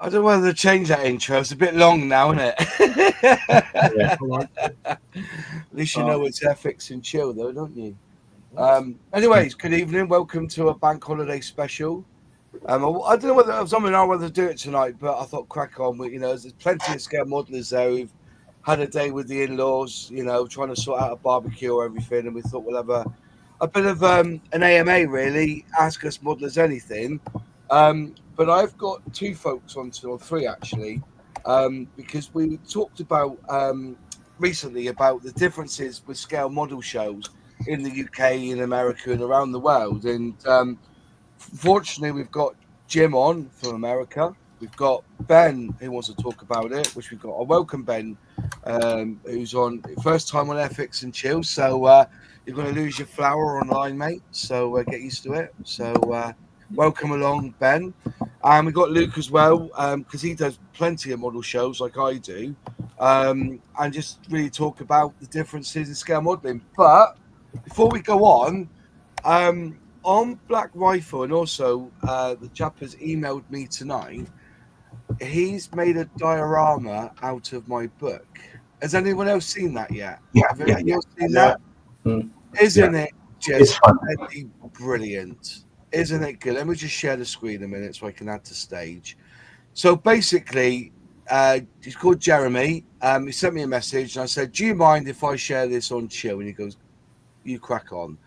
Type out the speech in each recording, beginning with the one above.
I don't know whether to change that intro. It's a bit long now, isn't it? Yeah. At least you know it's Airfix and chill, though, don't you? Anyways, good evening. Welcome to a bank holiday special. I don't know whether someone know whether to do it tonight, but I thought crack on. There's plenty of scale modelers there who've had a day with the in-laws, trying to sort out a barbecue or everything, and we thought we'll have a bit of an AMA, really. Ask us modelers anything. But I've got two folks on, or three actually, because we talked about recently about the differences with scale model shows in the UK, in America, and around the world. And fortunately, we've got Jim on from America. We've got Ben who wants to talk about it, which we've got. I welcome Ben, who's on first time on Airfix and Chill. So you're going to lose your flower online, mate. So get used to it. So welcome along, Ben. And we've got Luke as well, because he does plenty of model shows like I do, and just really talk about the differences in scale modeling. But before we go on Black Rifle, and also the chap has emailed me tonight. He's made a diorama out of my book. Has anyone else seen that yet? Have anyone else seen that? Isn't it just really brilliant? Isn't it good? Let me just share the screen a minute so I can add to stage. So basically, he's called Jeremy. He sent me a message and I said, do you mind if I share this on Chill? And he goes, you crack on.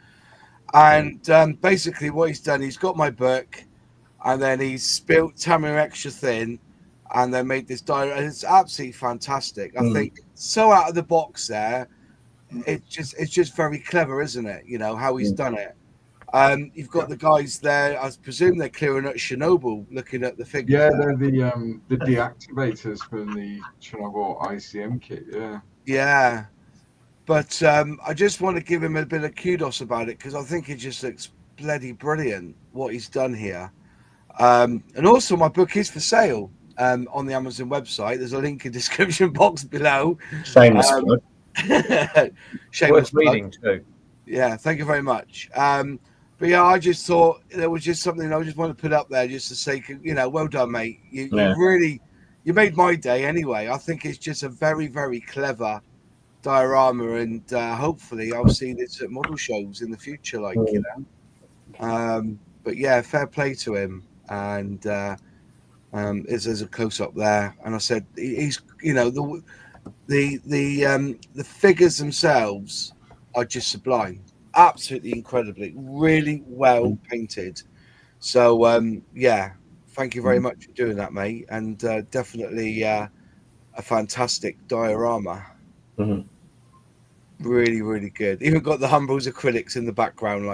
And basically what he's done, he's got my book and then he's spilt Tamiya extra thin and then made this diorama. And it's absolutely fantastic. I think so out of the box there. It's just very clever, isn't it? How he's done it. You've got the guys there. I presume they're clearing at Chernobyl, looking at the figures. Yeah, they're the deactivators from the Chernobyl ICM kit. Yeah. But I just want to give him a bit of kudos about it because I think it just looks bloody brilliant what he's done here. And also, my book is for sale on the Amazon website. There's a link in the description box below. Shameless plug. Shameless Worth reading too. Yeah, thank you very much. But yeah, I just thought there was just something I just want to put up there just to say, well done, mate. You really made my day anyway. I think it's just a very, very clever diorama, and hopefully I'll see this at model shows in the future, but yeah, fair play to him. And there's a close up there, and I said he's the figures themselves are just sublime, absolutely incredibly, really well painted. So yeah, thank you very much for doing that, mate, and definitely a fantastic diorama. Really, really good. Even got the Humbles acrylics in the background,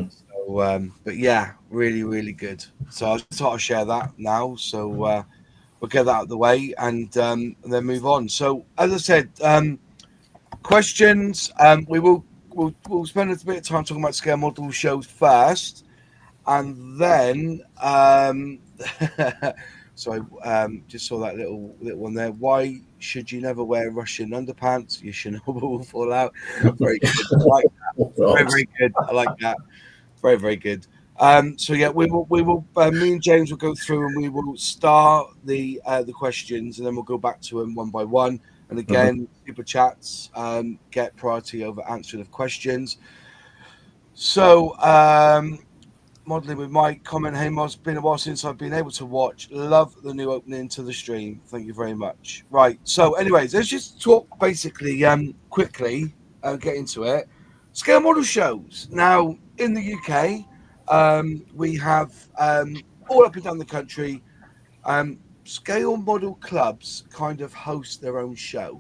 So, but yeah, really, really good. So I thought I'd share that now. So we'll get that out of the way and then move on. So as I said, questions. We'll spend a bit of time talking about scale model shows first, and then so I just saw that little one there. Why should you never wear Russian underpants? Your Chernobyl will fall out. Very good. I like that. Very, very good. I like that. Very, very good. So yeah, we will. Me and James will go through and we will start the questions, and then we'll go back to them one by one. And again, super chats get priority over answering of questions. So modeling with Mike, comment, hey Moz, been a while since I've been able to watch. Love the new opening to the stream. Thank you very much. Right. So anyways, let's just talk basically quickly get into it. Scale model shows. Now in the UK, we have all up and down the country, scale model clubs kind of host their own show,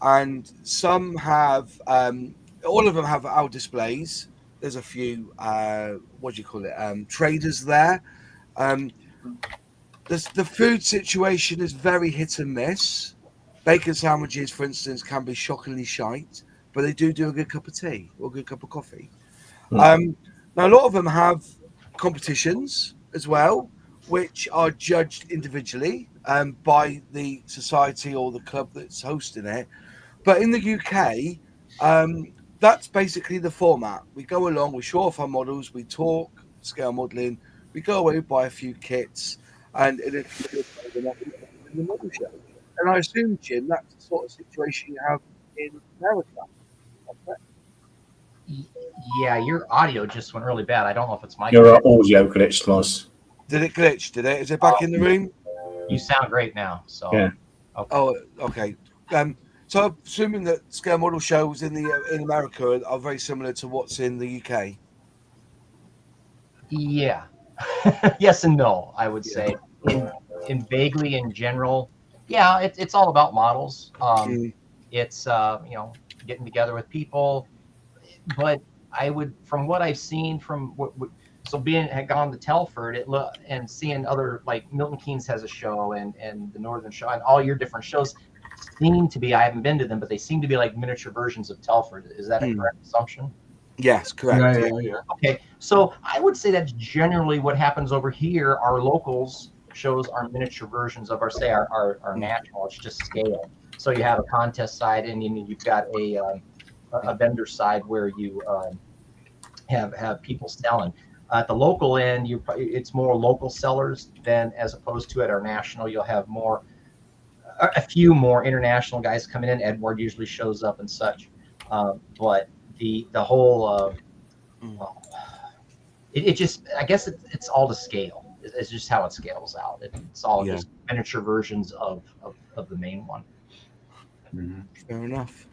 and some have all of them have our displays. There's a few traders there. The food situation is very hit and miss. Bacon sandwiches, for instance, can be shockingly shite, but they do a good cup of tea or a good cup of coffee. Now a lot of them have competitions as well, which are judged individually by the society or the club that's hosting it. But in the UK, that's basically the format. We go along, we show off our models, we talk scale modeling, we go away, we buy a few kits, and if you're in the model show. And I assume, Jim, that's the sort of situation you have in America. Yeah, your audio just went really bad. I don't know if it's my Your audio glitched, Loz. Did it glitch? Did it? Is it back in the room? You sound great now. So Yeah. Okay. Oh, okay. So I'm assuming that scale model shows in America are very similar to what's in the UK. Yeah. Yes and no, I would say. In vaguely in general, yeah, it's all about models. It's getting together with people, but I would, from what I've seen from so had gone to Telford and seeing other, like Milton Keynes has a show and the Northern Show and all your different shows seem to be, I haven't been to them, but they seem to be like miniature versions of Telford. Is that a correct assumption? Yes, correct. Yeah. Okay, so I would say that's generally what happens over here. Our locals shows are miniature versions of our national. It's just scale. So you have a contest side, and you've got a vendor side where you have people selling. At the local end, it's more local sellers than as opposed to at our national. You'll have a few more international guys coming in. Edward usually shows up and such, but the whole it just, I guess it's all to scale. It's just how it scales out. It's all just miniature versions of the main one. Fair enough.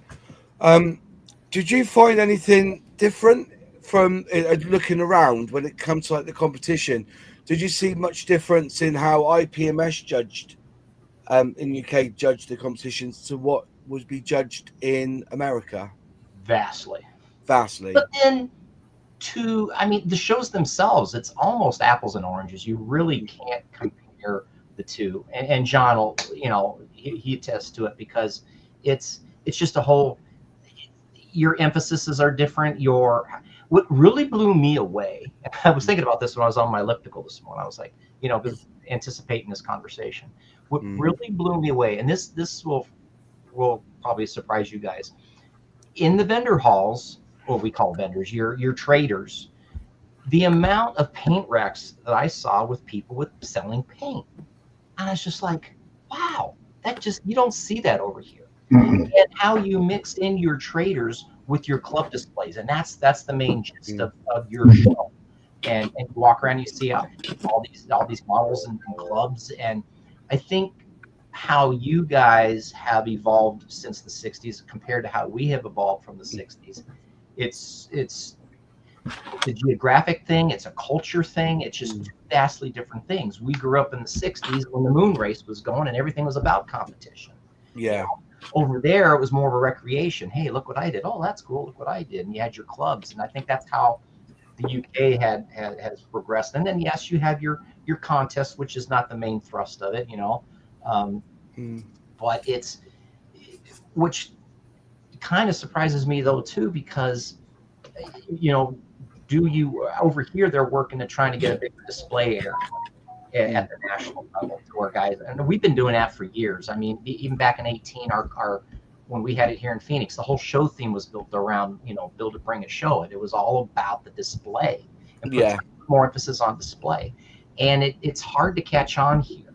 Did you find anything different from looking around when it comes to like the competition? Did you see much difference in how IPMS judged in UK judged the competitions to what would be judged in America? Vastly. But then the shows themselves, it's almost apples and oranges. You really can't compare the two. And John will, he attests to it, because it's just a whole, your emphases are different. What really blew me away, I was thinking about this when I was on my elliptical this morning. I was like, anticipating this conversation. What really blew me away, and this will probably surprise you guys, in the vendor halls, what we call vendors, your traders, the amount of paint racks that I saw with people selling paint. And I was just like, wow, you don't see that over here. And how you mix in your traders with your club displays. And that's the main gist of your show. And you walk around, you see all these models and clubs. And I think how you guys have evolved since the 60s compared to how we have evolved from the 60s. It's a geographic thing. It's a culture thing. It's just two vastly different things. We grew up in the 60s when the moon race was going and everything was about competition. Yeah. Over there, it was more of a recreation. Hey, look what I did. Oh, that's cool. Look what I did. And you had your clubs. And I think that's how the UK has progressed. And then, yes, you have your contest, which is not the main thrust of it, but which kind of surprises me though too, because over here they're working to trying to get a bigger display area at the national level to our guys, and we've been doing that for years. I mean, even back in 2018, our when we had it here in Phoenix, the whole show theme was built around build it, bring it, show it. It was all about the display and put more emphasis on display, and it's hard to catch on here.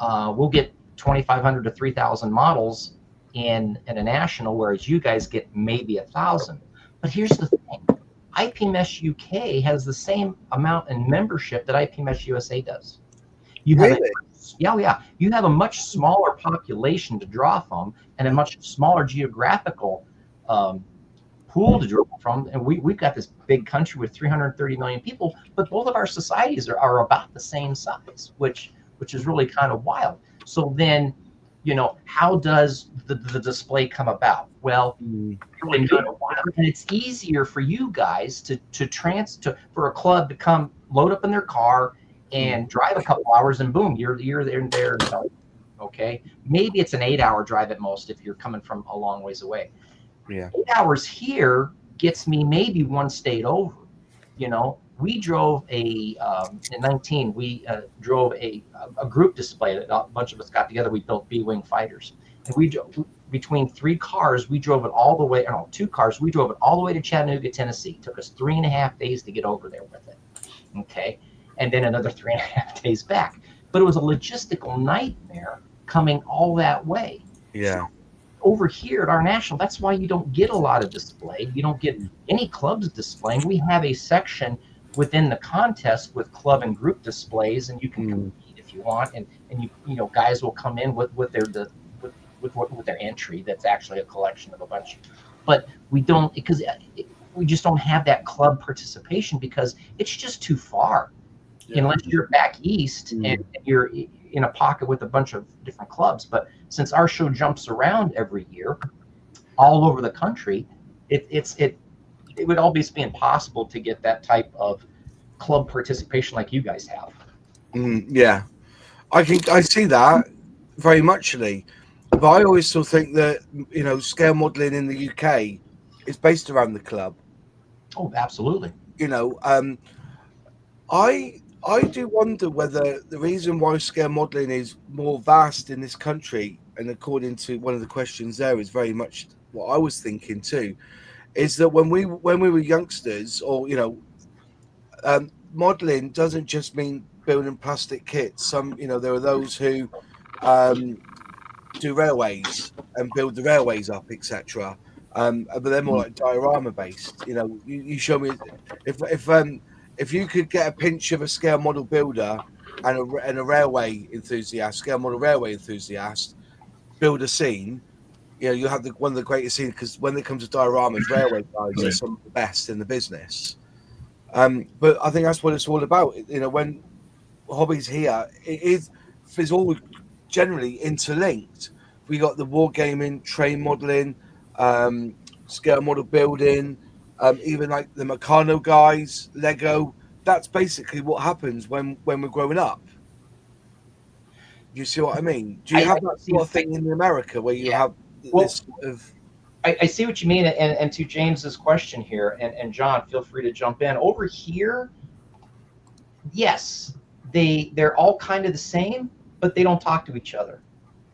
We'll get 2,500 to 3,000 models in a national, whereas you guys get maybe 1,000. But here's the thing: IPMS UK has the same amount in membership that IPMS USA does. You have you have a much smaller population to draw from and a much smaller geographical pool to draw from. And we've got this big country with 330 million people, but both of our societies are about the same size, which is really kind of wild. So then, how does the display come about? Well, really kind of wild. And it's easier for you guys for a club to come load up in their car and drive a couple hours, and boom, you're there. Okay, maybe it's an 8-hour drive at most if you're coming from a long ways away. 8 hours here gets me maybe one state over. We drove in 19. We drove a group display that a bunch of us got together. We built B-wing fighters, and we between 3 cars, we drove it all the way. 2 cars, we drove it all the way to Chattanooga, Tennessee. It took us 3.5 days to get over there with it. Okay, and then another 3.5 days back. but it was a logistical nightmare coming all that way. Yeah. Over here at our national, that's why you don't get a lot of display. You don't get any clubs displaying. We have a section within the contest with club and group displays, and you can compete if you want. And you know, guys will come in with their entry. That's actually a collection of a bunch. But we don't, because we just don't have that club participation because it's just too far. Unless you're back east and you're in a pocket with a bunch of different clubs. But since our show jumps around every year, all over the country, it would always be impossible to get that type of club participation like you guys have. Yeah, I see that very muchly, but I always still think that, you know, scale modelling in the UK is based around the club. Oh, absolutely. You know, I do wonder whether the reason why scale modelling is more vast in this country, and according to one of the questions there, is very much what I was thinking too, is that when we were youngsters, or you know, modelling doesn't just mean building plastic kits. Some, you know, there are those who do railways and build the railways up, etc. But they're more like diorama based. You know, you show me if you could get a pinch of a scale model builder and a railway enthusiast, scale model railway enthusiast, build a scene, you know, you have one of the greatest scenes, because when it comes to dioramas, railway guys are some of the best in the business. But I think that's what it's all about. You know, when hobbies here, it's all generally interlinked. We got the wargaming, train modeling, scale model building, even like the Meccano guys, Lego. That's basically what happens when we're growing up. Do you see what I mean? Do you have that sort of thing in America where you have this sort of... I see what you mean, and to James's question here, and John, feel free to jump in. Over here, yes, they're all kind of the same, but they don't talk to each other.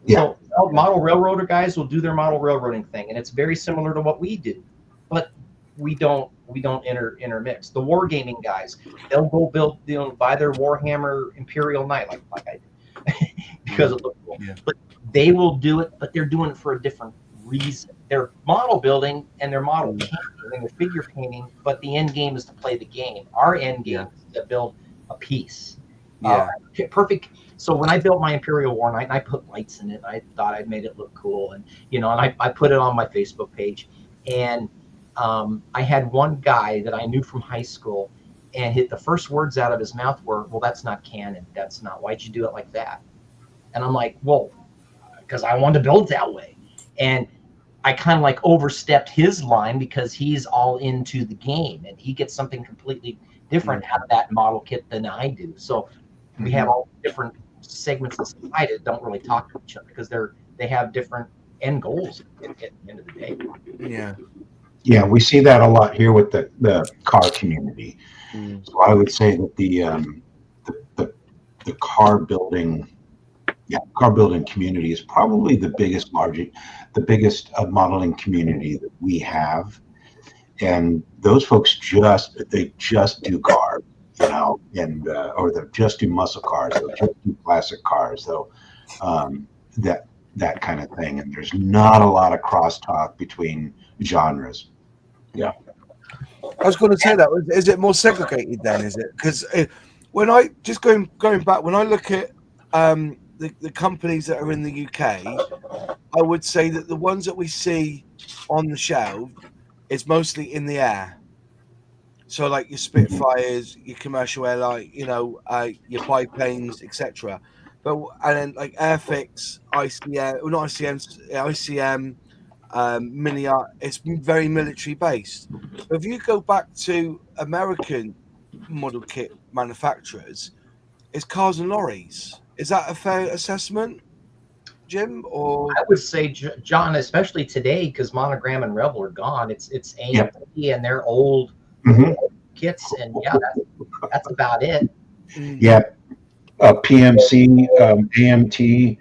Yeah. So model railroader guys will do their model railroading thing, and it's very similar to what we do, but we don't intermix. The wargaming guys, they'll go build, you know, buy their Warhammer Imperial Knight like I do because it looks cool. Yeah. But they will do it, but they're doing it for a different reason. They're model building and they're model painting and they're figure painting, but the end game is to play the game. Our end game is to build a piece. Yeah. Perfect. So when I built my Imperial War Knight, and I put lights in it, I thought I made it look cool, and you know, and I put it on my Facebook page, and I had one guy that I knew from high school, and the first words out of his mouth were, "Well, that's not canon. That's not. Why'd you do it like that?" And I'm like, "Well, because I wanted to build that way," and I kind of like overstepped his line because he's all into the game and he gets something completely different out of that model kit than I do. So we have all different segments of society that don't really talk to each other because they have different end goals at the end of the day. Yeah, we see that a lot here with the car community. So I would say that the car building community is probably the biggest modeling community that we have, and those folks just do cars, you know, and or they just do muscle cars, or just do classic cars, so that kind of thing. And there's not a lot of crosstalk between genres. Yeah, I was going to say that. Is it more segregated then? Is it because when I just going back, when I look at the companies that are in the UK, I would say that the ones that we see on the shelf is mostly in the air. So like your Spitfires, your commercial airline, you know, your biplanes, etc. And then like Airfix, ICM, well, not ICM, ICM, Mini Art, it's very military based. But if you go back to American model kit manufacturers, it's cars and lorries. Is that a fair assessment, Jim? Or I would say, John, especially today, because Monogram and Rebel are gone. It's AMT and their old kits, and that's about it. Yeah, PMC, AMT.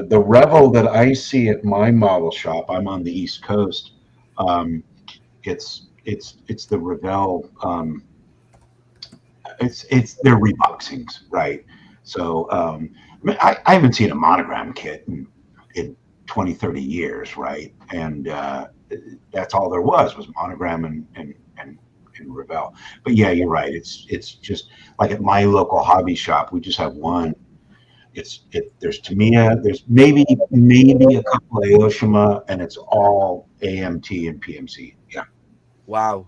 The Rebel that I see at my model shop, I'm on the East Coast. It's the Revell. It's their reboxings, right? So I mean, I haven't seen a monogram kit in 20, 30 years, right? And that's all there was monogram and Revell. But yeah, you're right. It's just like at my local hobby shop, we just have one. There's Tamiya, there's maybe a couple of Aoshima, and it's all AMT and PMC. Yeah. Wow.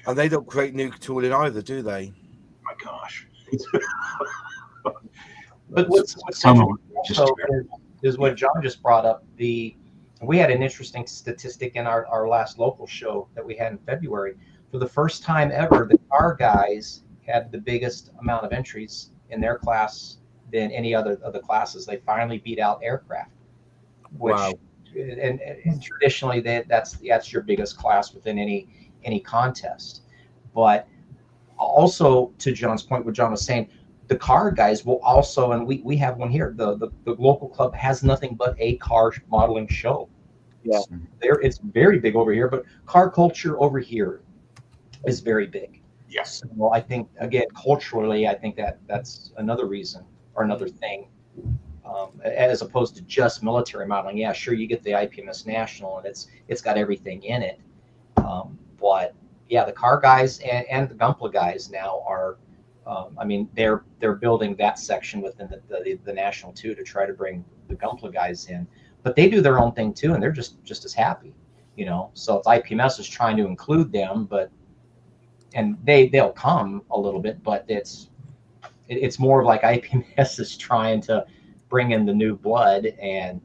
And they don't create new tooling either, do they? My gosh. But what's Some interesting of them just also is what John just brought up. We had an interesting statistic in our last local show that we had in February. For the first time ever, the car guys had the biggest amount of entries in their class than any other of the classes. They finally beat out aircraft, which Wow. and traditionally that's your biggest class within any contest. But also, to John's point, what John was saying, the car guys will also, and we have one here. The local club has nothing but a car modeling show. Yeah. It's very big over here, but car culture over here is very big. Yes. So I think, again, culturally, I think that's another reason or another thing, as opposed to just military modeling. Yeah, sure, you get the IPMS National, and it's got everything in it. But yeah, the car guys and the Gunpla guys now are, I mean, they're building that section within the National too, to try to bring the Gunpla guys in. But they do their own thing too, and they're just as happy, So it's IPMS is trying to include them, and they'll come a little bit, but it's more of like IPMS is trying to bring in the new blood, and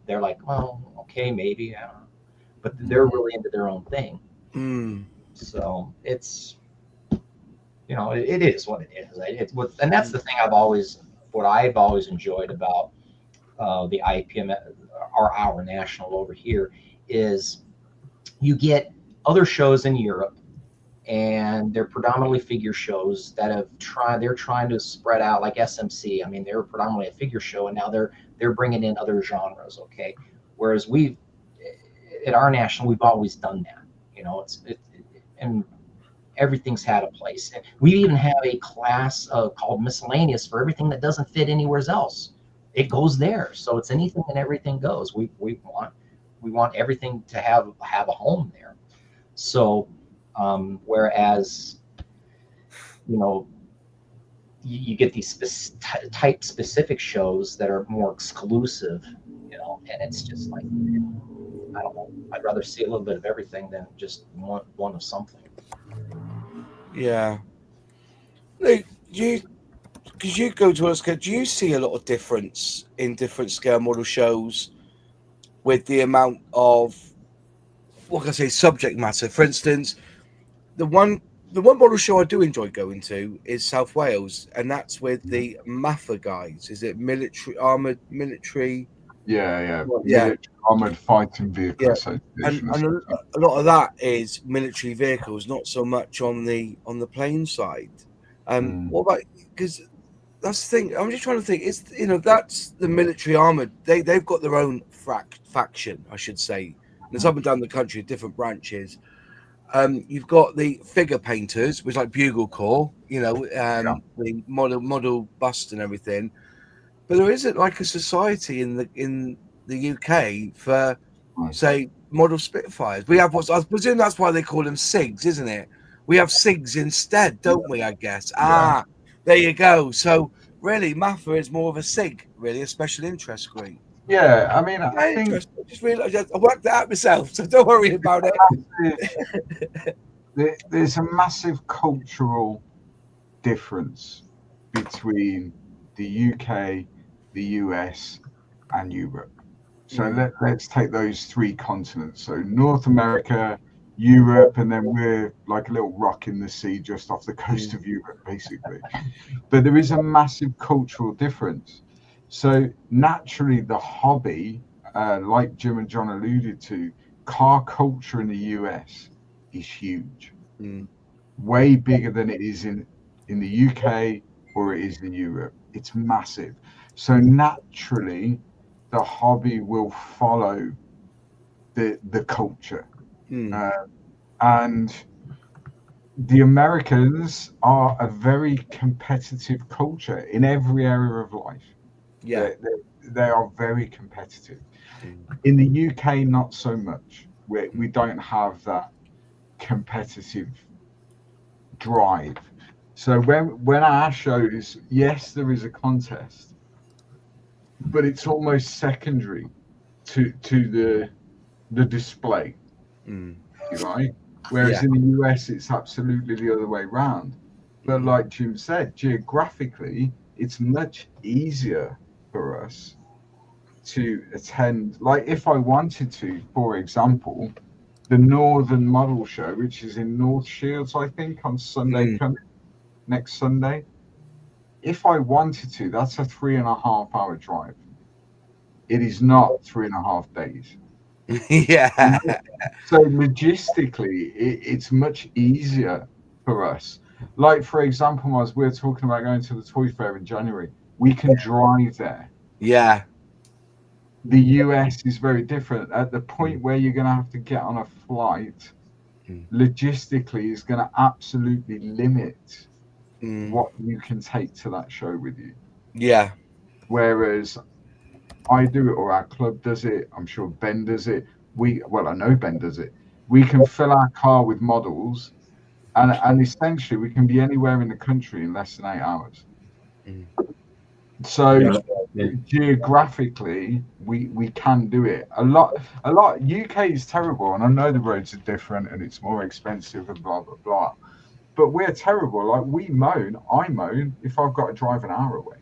they're like, well, okay, maybe, I don't know. But they're really into their own thing. So it's, it is what it is. And that's the thing I've always enjoyed about the IPM, our national over here, is you get other shows in Europe, and they're predominantly figure shows that they're trying to spread out, like SMC. I mean, they were predominantly a figure show, and now they're bringing in other genres. Okay, whereas at our national, we've always done that. And everything's had a place. We even have a class called miscellaneous for everything that doesn't fit anywhere else. It goes there, so it's anything and everything goes. We want everything to have a home there. So whereas you get these type specific shows that are more exclusive, and it's just like, I don't know. I'd rather see a little bit of everything than just one of something. Yeah. Because you go to us, do you see a lot of difference in different scale model shows with the amount of, what can I say, subject matter? For instance, the one model show I do enjoy going to is South Wales, and that's with the MAFA guys. Is it military? Yeah. Military Armored Fighting Vehicle Association. And a lot of that is military vehicles, not so much on the plane side. What about, because that's the thing. I'm just trying to think. It's that's the military armored. They've got their own faction, I should say. There's up and down the country, different branches. You've got the figure painters, which is like Bugle Corps, the model bust and everything. But there isn't like a society in the UK for, say, model Spitfires. We have I presume that's why they call them SIGs, isn't it? We have SIGs instead, don't we? I guess. Yeah. There you go. So really, MAFA is more of a SIG, really, a special interest group. Yeah, I mean, I think I just realized I worked that out myself, so don't worry about it. There's a massive cultural difference between the UK, the US, and Europe. So let's take those three continents. So North America, Europe, and then we're like a little rock in the sea just off the coast of Europe, basically. But there is a massive cultural difference. So naturally, the hobby, like Jim and John alluded to, car culture in the US is huge. Way bigger than it is in the UK or it is in Europe. It's massive. So naturally, the hobby will follow the culture. And the Americans are a very competitive culture in every area of life. Yeah. They are very competitive. Mm. In the UK, not so much. We don't have that competitive drive. So when our shows, yes, there is a contest, but it's almost secondary to the display, Mm. right? Whereas Yeah. in the US, it's absolutely the other way around. But like Jim said, geographically, it's much easier for us to attend. Like if I wanted to, for example, the Northern Model Show, which is in North Shields, I think, on Sunday coming, next Sunday. If I wanted to, that's a 3.5 hour drive. It is not 3.5 days. Yeah. So logistically, it's much easier for us. Like for example, as we're talking about going to the toy fair in January, we can drive there. Yeah. The US is very different. At the point where you're going to have to get on a flight, logistically is going to absolutely limit what you can take to that show with you. Yeah. Whereas I do it, or our club does it. I'm sure Ben does it. I know Ben does it. We can fill our car with models, and essentially we can be anywhere in the country in less than 8 hours. So geographically, we can do it. A lot. UK is terrible, and I know the roads are different and it's more expensive and blah blah blah. But we're terrible. Like I moan if I've got to drive an hour away.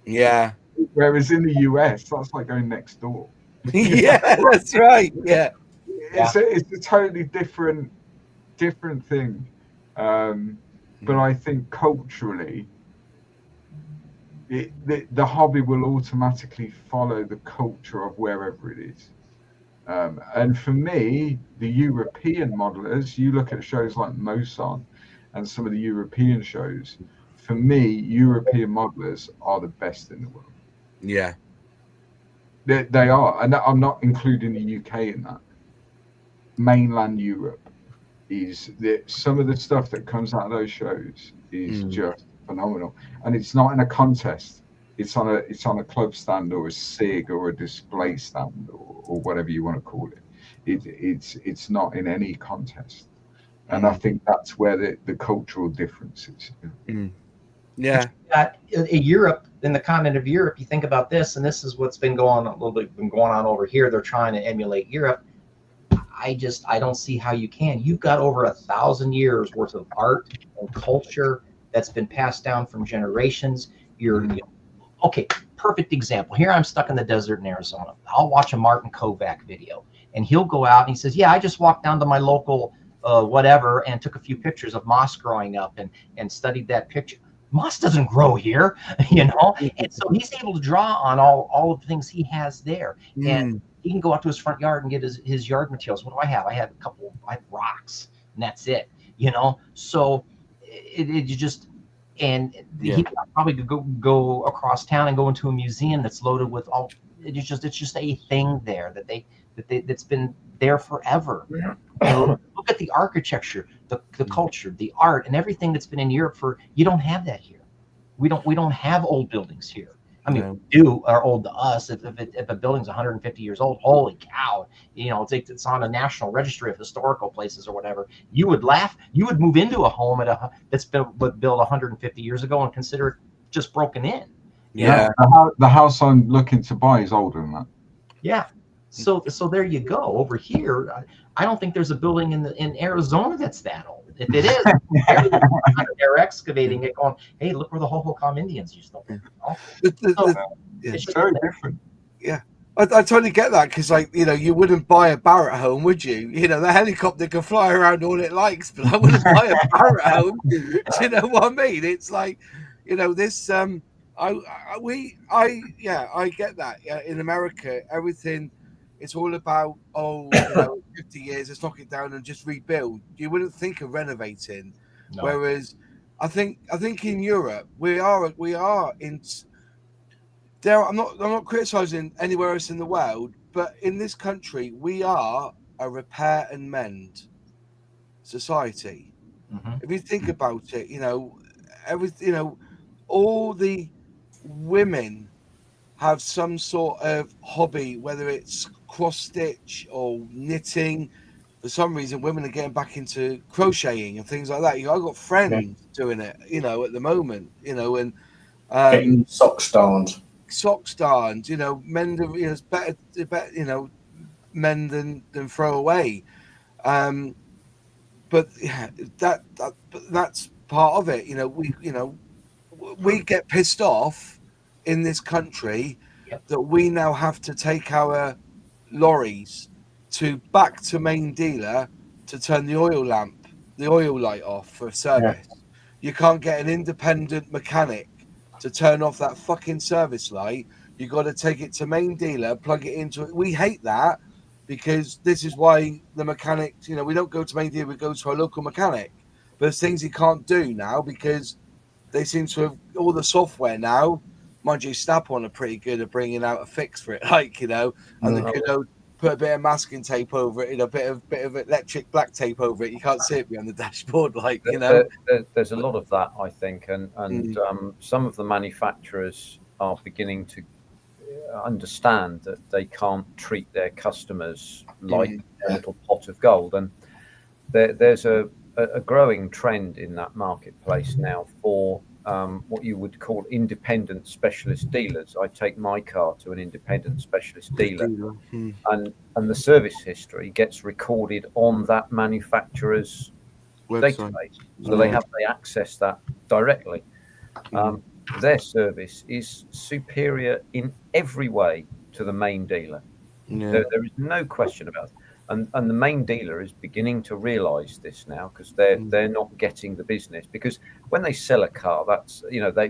Yeah. Whereas in the US, that's like going next door. Yeah, that's right. Yeah. It's a totally different thing. But I think culturally, the hobby will automatically follow the culture of wherever it is. And for me, the European modelers, you look at shows like Moson and some of the European shows, for me, European modelers are the best in the world. Yeah. They are. And I'm not including the UK in that. Mainland Europe is some of the stuff that comes out of those shows is just phenomenal. And it's not in a contest. It's on a club stand or a SIG or a display stand or whatever you want to call it. It's not in any contest. And I think that's where the cultural difference is. Yeah. In Europe, in the continent of Europe, you think about this, and this is what's been going on over here. They're trying to emulate Europe. I don't see how you can. You've got over 1,000 years worth of art and culture that's been passed down from generations. Okay, perfect example. Here I'm stuck in the desert in Arizona. I'll watch a Martin Kovac video, and he'll go out and he says, yeah, I just walked down to my local whatever and took a few pictures of moss growing up and studied that picture. Moss doesn't grow here, you know? And so he's able to draw on all of the things he has there. And he can go out to his front yard and get his yard materials. What do I have? I have rocks, and that's it, you know? So it just, and he probably could go across town and go into a museum that's loaded with it's just a thing there that's been there forever. Look at the architecture, the culture, the art, and everything that's been in Europe you don't have that here. We don't have old buildings here. I mean, are old to us. If a building's 150 years old, holy cow! You know, it's on a national registry of historical places or whatever. You would laugh. You would move into a home that's been built 150 years ago and consider it just broken in. Yeah. The house I'm looking to buy is older than that. Yeah. So there you go. Over here, I don't think there's a building in Arizona that's that old. If it is, they're excavating it, going, "Hey, look where the Hohokam Indians used to live." It's very different. Yeah, I totally get that because, like, you know, you wouldn't buy a Barrett home, would you? You know, the helicopter can fly around all it likes, but I wouldn't buy a Barrett home. Do you know what I mean? It's like, you know, this. I get that. Yeah, in America, everything. It's all about, 50 years, let's knock it down and just rebuild. You wouldn't think of renovating. No. Whereas I think in Europe, we are in there. I'm not criticizing anywhere else in the world, but in this country, we are a repair and mend society. Mhm. If you think about it, all the women have some sort of hobby, whether it's cross stitch or knitting. For some reason, women are getting back into crocheting and things like that. I've got friends doing it, at the moment, and Getting socks darned. sock stands, men, it's better, men than throw away. But yeah, that's part of it. We get pissed off in this country Yep. that we now have to take our lorries back to main dealer to turn the oil light off for service. You can't get an independent mechanic to turn off that fucking service light. You got to take it to main dealer, plug it into it. We hate that because this is why the mechanics, we don't go to main dealer, we go to our local mechanic. But there's things he can't do now because they seem to have all the software now. Mind you, Snap-on are pretty good at bringing out a fix for it, and they could put a bit of masking tape over it, a bit of electric black tape over it. You can't see it behind the dashboard, There's a lot of that, I think, and some of the manufacturers are beginning to understand that they can't treat their customers like a little pot of gold, and there's a growing trend in that marketplace now for what you would call independent specialist dealers. I take my car to an independent specialist dealer, and the service history gets recorded on that manufacturer's database, so they access that directly. Their service is superior in every way to the main dealer. There is no question about it. And the main dealer is beginning to realise this now because they're not getting the business, because when they sell a car, that's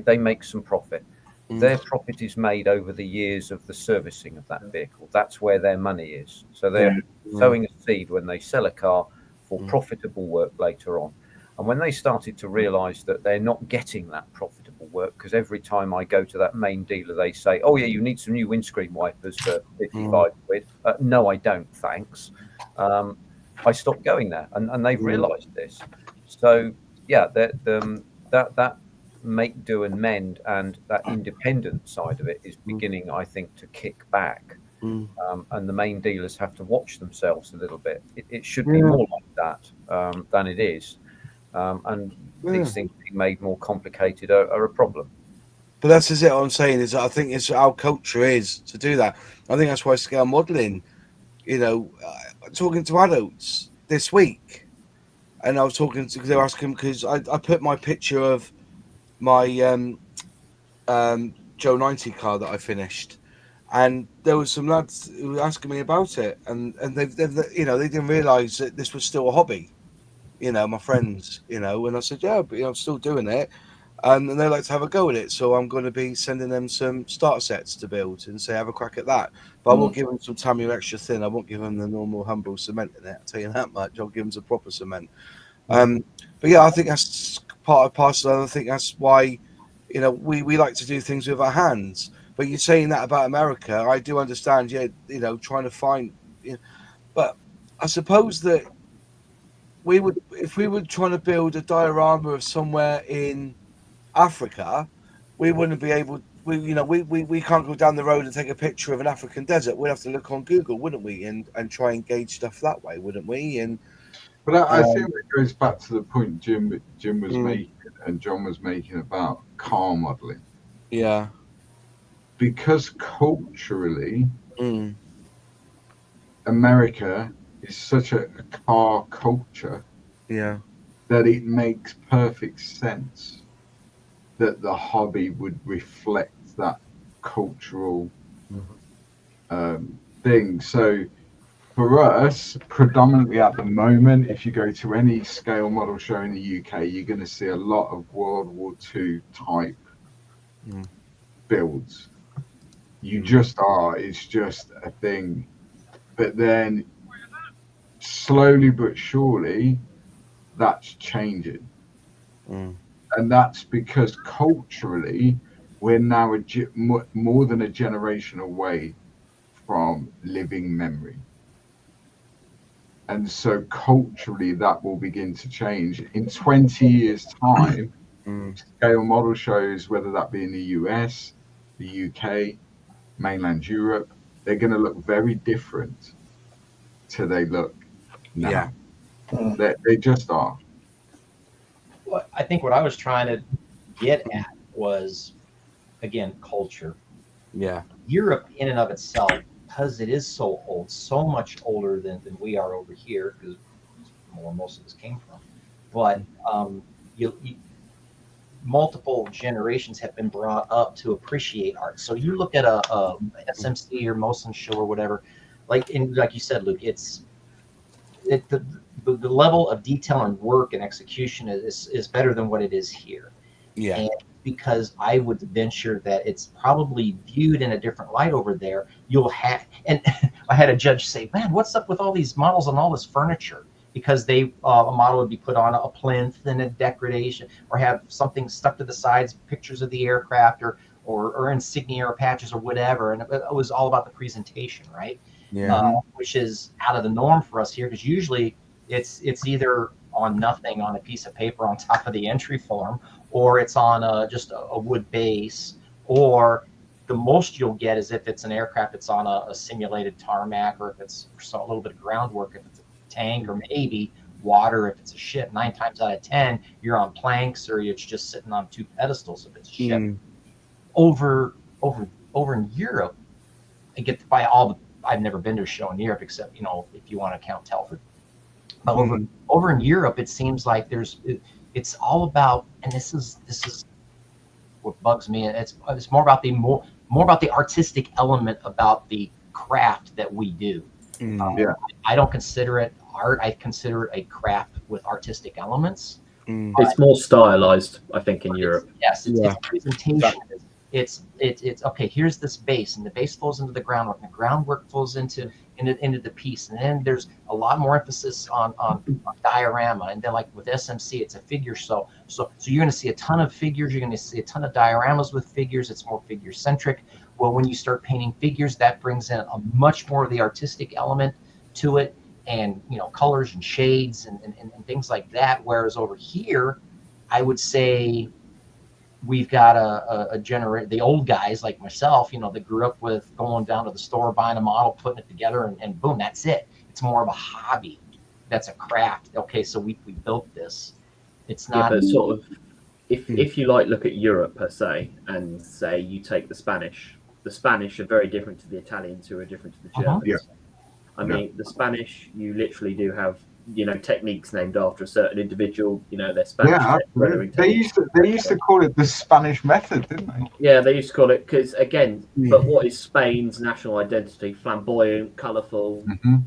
they make some profit. Their profit is made over the years of the servicing of that vehicle. That's where their money is. So they're sowing a seed when they sell a car for profitable work later on. And when they started to realise that they're not getting that profitable work, because every time I go to that main dealer, they say, "Oh yeah, you need some new windscreen wipers for 55 quid." No, I don't, thanks. I stopped going there, and they've realised this. So yeah, that make, do, and mend, and that independent side of it is beginning, I think, to kick back. And the main dealers have to watch themselves a little bit. It should be more like that than it is. And these things being made more complicated are a problem. But that's just it. What I'm saying is, I think it's our culture is to do that. I think that's why scale modeling. Talking to adults this week, and I was talking to, they were asking because I put my picture of my Joe 90 car that I finished, and there was some lads who were asking me about it, and they didn't realise that this was still a hobby. My friends, and I said, yeah, but I'm still doing it. And they like to have a go at it. So I'm going to be sending them some starter sets to build and say, have a crack at that. But I won't give them some Tamiya extra thin. I won't give them the normal humble cement in it. I'll tell you that much. I'll give them some proper cement. But yeah, I think that's part of parcel. And I think that's why, we like to do things with our hands. But you're saying that about America. I do understand, trying to find, but I suppose that if we were trying to build a diorama of somewhere in Africa, we wouldn't be able. We can't go down the road and take a picture of an African desert. We'd have to look on Google, wouldn't we, and try and gauge stuff that way, wouldn't we? But I think it goes back to the point Jim was making and John was making about car modeling. Yeah. Because culturally, America is such a car culture. Yeah. That it makes perfect sense that the hobby would reflect that cultural thing. So for us, predominantly at the moment, if you go to any scale model show in the UK, you're going to see a lot of World War II type builds. You just are. It's just a thing. But then slowly but surely, that's changing. And that's because culturally, we're now more than a generation away from living memory. And so culturally, that will begin to change. In 20 years' time, scale model shows, whether that be in the US, the UK, mainland Europe, they're going to look very different to they look now. They just are. Well, I think what I was trying to get at was, again, culture. Yeah. Europe in and of itself, because it is so old, so much older than we are over here, because where most of this came from. But multiple generations have been brought up to appreciate art. So you look at a SMC or Mosin show or whatever, like you said, Luke, the level of detail and work and execution is better than what it is here. Yeah. And because I would venture that it's probably viewed in a different light over there. You'll have, and I had a judge say, "Man, what's up with all these models and all this furniture?" Because a model would be put on a plinth and a degradation, or have something stuck to the sides, pictures of the aircraft, or insignia or patches or whatever, and it was all about the presentation, right? Yeah. Which is out of the norm for us here, because usually it's either on nothing on a piece of paper on top of the entry form, or it's on just a wood base, or the most you'll get is if it's an aircraft, it's on a simulated tarmac, or if it's a little bit of groundwork, if it's a tank, or maybe water if it's a ship. 9 times out of 10, you're on planks, or it's just sitting on 2 pedestals if it's a ship. Over in Europe, I get to buy all the. I've never been to a show in Europe except, if you want to count Telford. But over in Europe, it seems like it's all about, and this is what bugs me. It's more about the artistic element about the craft that we do. I don't consider it art. I consider it a craft with artistic elements. It's more stylized, I think, in Europe. It's presentation. It's okay. Here's this base, and the base flows into the groundwork, and the groundwork flows into the piece, and then there's a lot more emphasis on diorama, and then like with SMC, it's a figure. So you're going to see a ton of figures. You're going to see a ton of dioramas with figures. It's more figure centric. Well, when you start painting figures, that brings in a much more of the artistic element to it, and colors and shades and things like that. Whereas over here, I would say we've got the old guys like myself, that grew up with going down to the store, buying a model, putting it together, and boom, that's it. It's more of a hobby. That's a craft. Okay, so we built this. It's not. Yeah, but sort of, if you look at Europe per se, and say you take the Spanish are very different to the Italians, who are different to the Germans. I mean, the Spanish, you literally do have techniques named after a certain individual. They're Spanish. They used to call it the Spanish method, didn't they? Yeah, they used to call it, because again, but what is Spain's national identity? Flamboyant, colourful,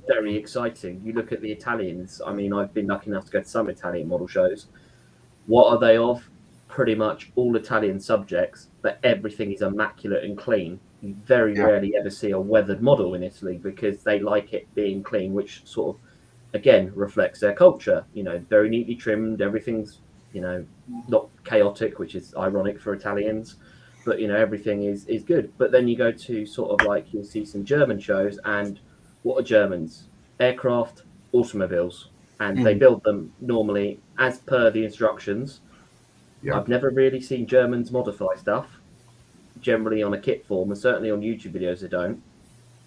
very exciting. You look at the Italians. I mean, I've been lucky enough to go to some Italian model shows. What are they of? Pretty much all Italian subjects, but everything is immaculate and clean. You very rarely ever see a weathered model in Italy, because they like it being clean, which sort of, again, reflects their culture. Very neatly trimmed. Everything's not chaotic, which is ironic for Italians, but everything is good. But then you go to sort of you'll see some German shows, and what are Germans? Aircraft, automobiles, and they build them normally as per the instructions. I've never really seen Germans modify stuff, generally on a kit form, and certainly on YouTube videos they don't.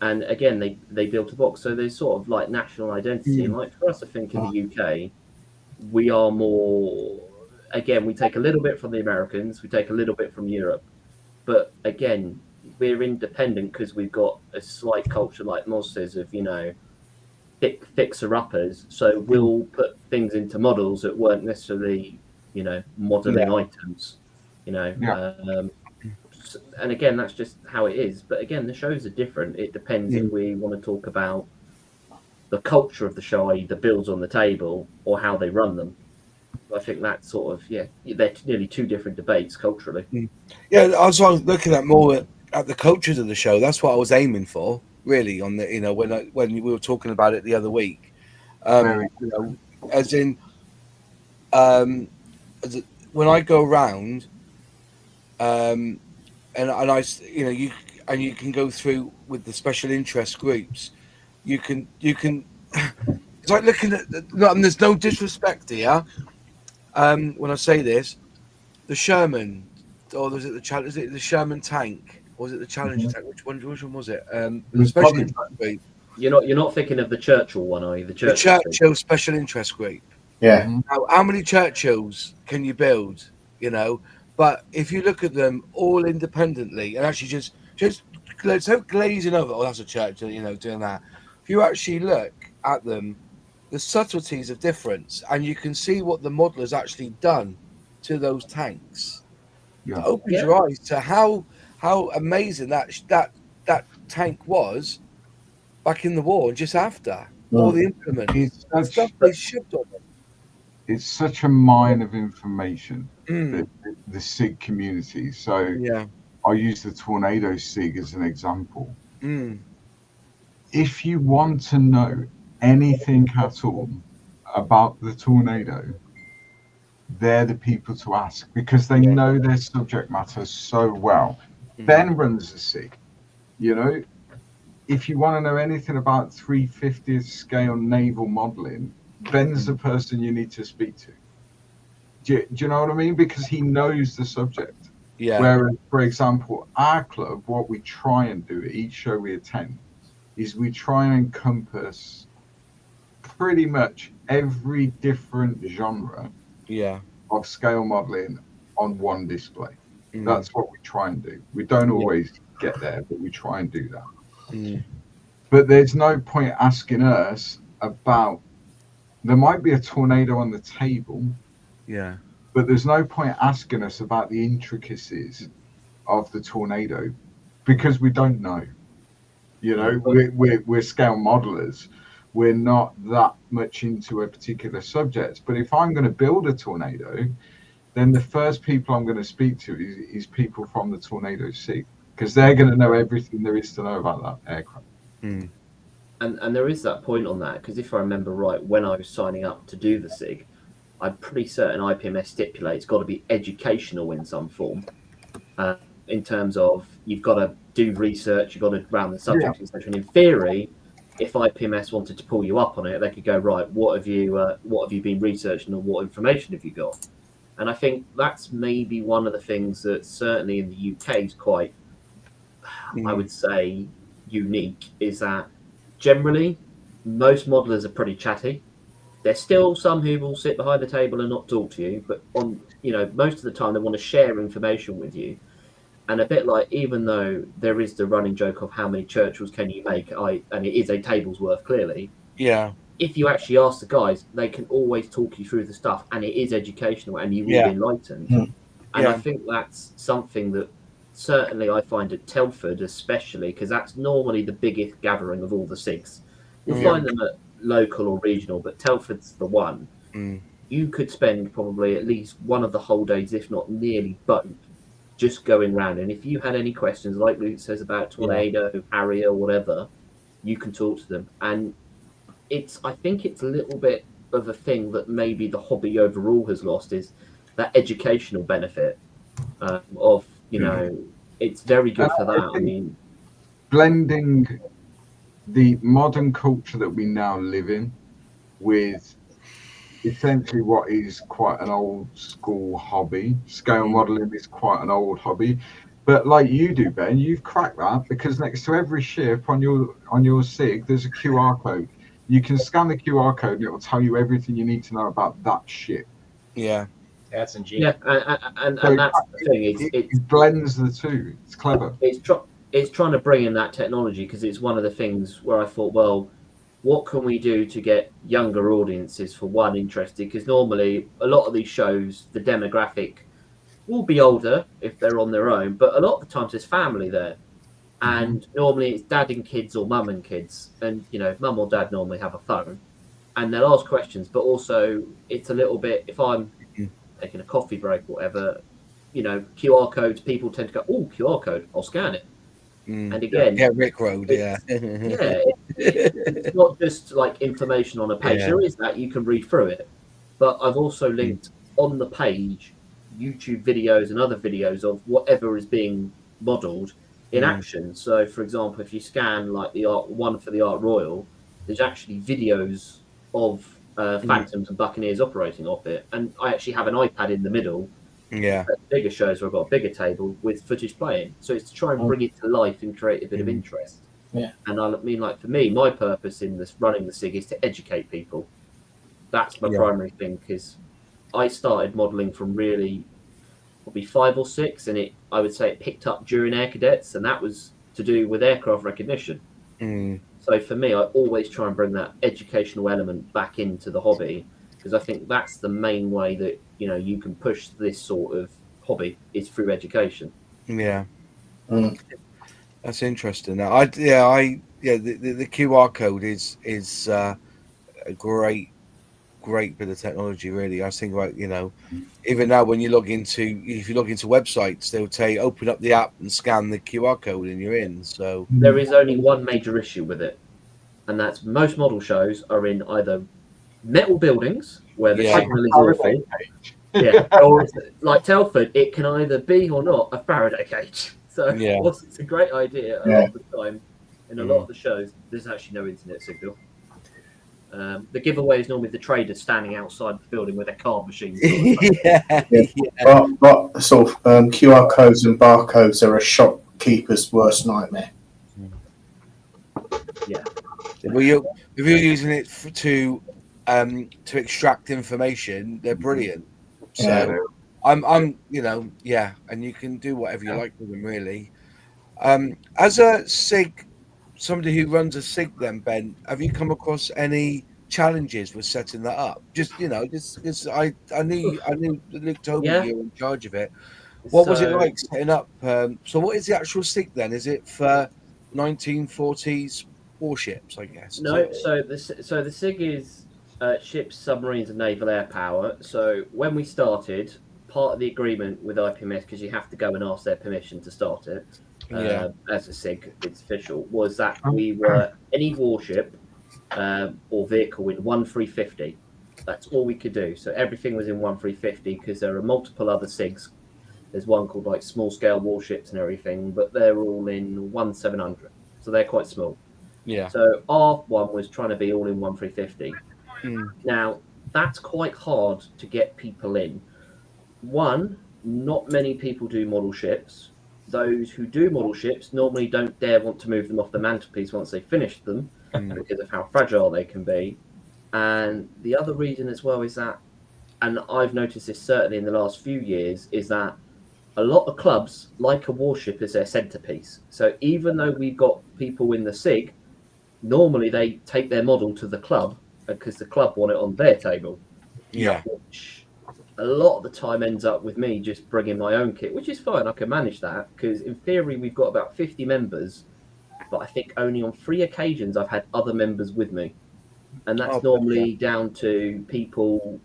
And again, they built a box, so there's sort of national identity. And for us, I think in the UK, we are more. Again, we take a little bit from the Americans, we take a little bit from Europe, but again, we're independent because we've got a slight culture, like Moz says, of fixer-uppers. So we'll put things into models that weren't necessarily modeling items. And again, that's just how it is. But again, the shows are different. It depends if we want to talk about the culture of the show, i.e. the builds on the table, or how they run them. I think that's sort of, they're nearly 2 different debates culturally. Yeah, I was looking at more at the cultures of the show. That's what I was aiming for, really, on the, when we were talking about it the other week. As in, when I go around, and I, you can go through with the special interest groups. You can It's like looking at and there's no disrespect here. When I say this, the Sherman, or was it the Sherman tank, or was it the Challenger tank? Which one was it? The special interest group. You're not thinking of the Churchill one, are you? The Churchill special interest group. Yeah. Now, how many Churchills can you build? You know, but if you look at them all independently, and actually just glazing over, oh, that's a Churchill, you know, doing that. If you actually look at them, the subtleties of difference, and you can see what the modeller's actually done to those tanks. Yeah. It opens your eyes to how amazing that tank was back in the war and just after. All the implements, stuff they shoved on them. It's such a mine of information, the SIG community. So I use the Tornado SIG as an example. If you want to know anything at all about the Tornado, they're the people to ask because they know their subject matter so well. Ben runs the SIG. You know, if you want to know anything about 350th scale naval modeling, Ben's the person you need to speak to. Do you know what I mean? Because he knows the subject. Yeah. Whereas, for example, our club, what we try and do at each show we attend is we try and encompass pretty much every different genre of scale modeling on one display. That's what we try and do. We don't always get there, but we try and do that. But there's no point asking us about, there might be a Tornado on the table, but there's no point asking us about the intricacies of the Tornado because we don't know. You know, we're scale modelers. We're not that much into a particular subject. But if I'm going to build a Tornado, then the first people I'm going to speak to is people from the Tornado SIG because they're going to know everything there is to know about that aircraft. And there is that point on that because if I remember right, when I was signing up to do the SIG, I'm pretty certain IPMS stipulates it's got to be educational in some form. In terms of you've got to do research, you've got to round the subject, etc. And in theory, if IPMS wanted to pull you up on it, they could go, right, what have you been researching and what information have you got? And I think that's maybe one of the things that certainly in the UK is quite, I would say, unique, is that generally most modelers are pretty chatty. There's still some who will sit behind the table and not talk to you, but on most of the time they want to share information with you. And a bit like, even though there is the running joke of how many Churchills can you make, and it is a table's worth clearly. Yeah. If you actually ask the guys, they can always talk you through the stuff, and it is educational, and you will be enlightened. And I think that's something that certainly I find at Telford, especially because that's normally the biggest gathering of all the SIGs. You'll find them at local or regional, but Telford's the one. You could spend probably at least one of the whole days, if not nearly both, just going round. And if you had any questions, like Luke says about Tornado, Harrier, whatever, you can talk to them. And I think it's a little bit of a thing that maybe the hobby overall has lost, is that educational benefit of, it's very good for that. I mean, blending the modern culture that we now live in with essentially what is quite an old school hobby. Scale modeling is quite an old hobby, but like you do, Ben, you've cracked that because next to every ship on your SIG there's a QR code. You can scan the QR code and it will tell you everything you need to know about that ship. That's ingenious. And that's the thing. It blends the two. It's clever. It's trying to bring in that technology because it's one of the things where I thought, well, what can we do to get younger audiences, for one, interested? Because normally a lot of these shows, the demographic will be older if they're on their own, but a lot of the times there's family there. And normally it's dad and kids or mum and kids. And, mum or dad normally have a phone and they'll ask questions, but also it's a little bit, if I'm taking a coffee break or whatever, QR codes, people tend to go, oh, QR code, I'll scan it. And again, Rick Road, it's not just like information on a page. There is that, you can read through it, but I've also linked on the page YouTube videos and other videos of whatever is being modelled in action. So, for example, if you scan like the one for the Art Royal, there's actually videos of Phantoms and Buccaneers operating off it, and I actually have an iPad in the middle. Yeah. At bigger shows where I've got a bigger table with footage playing, so it's to try and bring it to life and create a bit of interest. Yeah. And I mean, like for me, my purpose in this running the SIG is to educate people. That's my primary thing, because I started modelling from really probably 5 or 6, and I would say it picked up during Air Cadets, and that was to do with aircraft recognition. So for me, I always try and bring that educational element back into the hobby, because I think that's the main way that you can push this sort of hobby is through education. Yeah. That's interesting. Now, the QR code is a great bit of technology. Really, I was thinking about even now when you log into websites, they'll tell you open up the app and scan the QR code and you're in. So there is only one major issue with it, and that's most model shows are in either metal buildings where the signal is awful. Or like Telford, it can either be or not a Faraday cage. So whilst it's a great idea, a lot of the time in a lot of the shows, there's actually no internet signal. The giveaway is normally the traders standing outside the building with their card machines. But sort of QR codes and barcodes are a shopkeeper's worst nightmare. Yeah. Well, if you're using it to extract information, they're brilliant. So I'm and you can do whatever you like with them, really. As a SIG, somebody who runs a SIG, then Ben, have you come across any challenges with setting that up? Just because I knew Luke told me you were in charge of it. What was it like setting up? So what is the actual SIG then? Is it for 1940s warships, I guess? No, so the SIG is ships, submarines, and naval air power. So when we started, part of the agreement with IPMS, because you have to go and ask their permission to start it, as a SIG, it's official, was that we were any warship or vehicle in 1-350. That's all we could do. So everything was in 1-350, because there are multiple other SIGs. There's one called like small scale warships and everything, but they're all in 1-700. So they're quite small. Yeah. So our one was trying to be all in 1-350. Now, that's quite hard to get people in. One, not many people do model ships. Those who do model ships normally don't dare want to move them off the mantelpiece once they've finished them because of how fragile they can be. And the other reason as well is that, and I've noticed this certainly in the last few years, is that a lot of clubs like a warship as their centerpiece. So even though we've got people in the SIG, normally they take their model to the club because the club want it on their table. Yeah. Which a lot of the time ends up with me just bringing my own kit, which is fine. I can manage that because in theory we've got about 50 members, but I think only on 3 occasions I've had other members with me. And that's normally down to people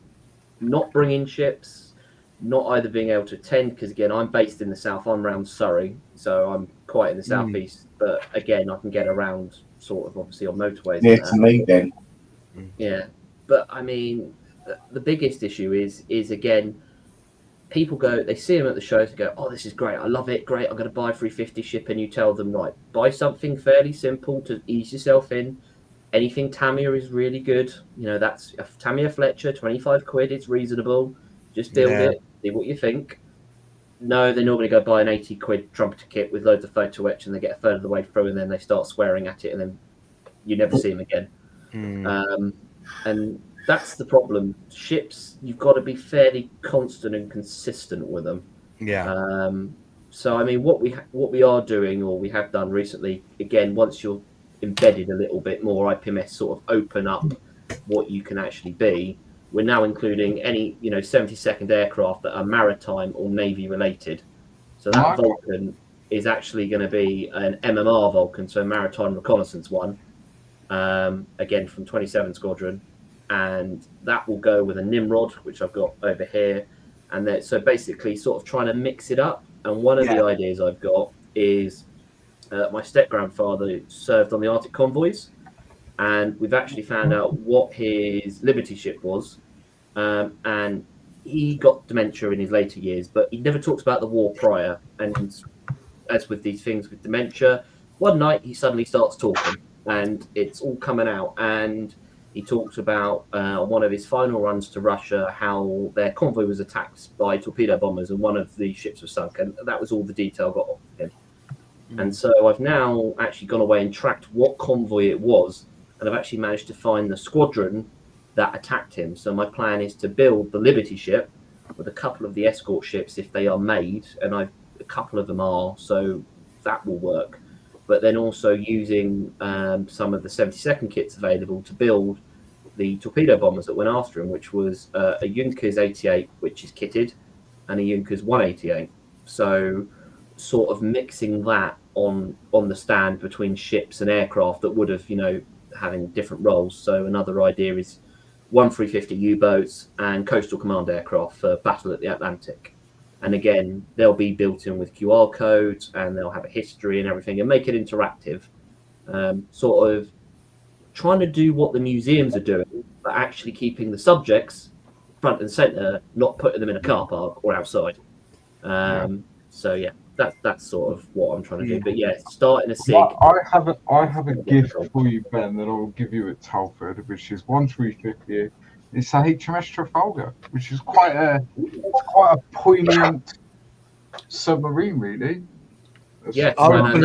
not bringing ships, not either being able to attend, because again, I'm based in the south, I'm around Surrey, so I'm quite in the southeast, but again, I can get around sort of obviously on motorways. Yeah, to me then. Yeah, but I mean, the biggest issue is again, people go, they see them at the shows and go, oh, this is great, I love it, great, I'm going to buy 350 ship, and you tell them, right, buy something fairly simple to ease yourself in. Anything Tamiya is really good. That's a Tamiya Fletcher, 25 quid, it's reasonable. Just build it, see what you think. No, they normally go buy an 80 quid trumpeter kit with loads of photo etch, and they get a third of the way through, and then they start swearing at it, and then you never see them again. And that's the problem. Ships, you've got to be fairly constant and consistent with them. Yeah. So I mean, what we are doing, or we have done recently, again, once you're embedded a little bit more, IPMS sort of open up what you can actually be. We're now including any 72nd aircraft that are maritime or navy related. So that Vulcan is actually going to be an MMR Vulcan, so a maritime reconnaissance one, again from 27 Squadron, and that will go with a Nimrod, which I've got over here, and so basically sort of trying to mix it up. And one of the ideas I've got is my step-grandfather served on the Arctic convoys, and we've actually found out what his Liberty ship was, and he got dementia in his later years, but he never talked about the war prior. And as with these things with dementia, one night he suddenly starts talking, and it's all coming out. And he talked about on one of his final runs to Russia how their convoy was attacked by torpedo bombers and one of the ships was sunk, and that was all the detail I got off of him. And so I've now actually gone away and tracked what convoy it was, and I've actually managed to find the squadron that attacked him. So my plan is to build the Liberty ship with a couple of the escort ships if they are made, and a couple of them are, so that will work. But then also using some of the 72nd kits available to build the torpedo bombers that went after him, which was a Junkers 88, which is kitted, and a Junkers 188. So sort of mixing that on the stand between ships and aircraft that would have, having different roles. So another idea is 350 U-boats and coastal command aircraft for battle at the Atlantic. And again, they'll be built in with QR codes, and they'll have a history and everything, and make it interactive. Sort of trying to do what the museums are doing, but actually keeping the subjects front and center, not putting them in a car park or outside. So yeah, that's sort of what I'm trying to do. But yeah, starting a SIG. I have a gift for you, Ben, that I'll give you at Telford, which is 1350. It's a HMS Trafalgar, which is quite a poignant submarine, really. Yeah, I'm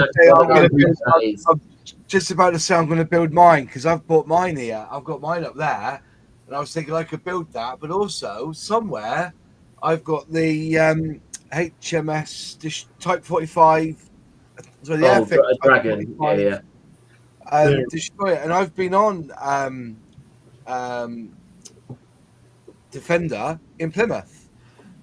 just about to say I'm going to build mine, because I've bought mine here. I've got mine up there, and I was thinking I could build that, but also somewhere I've got the HMS Type 45. So the Airfix Dragon, yeah. Destroyer, and I've been on Defender in Plymouth.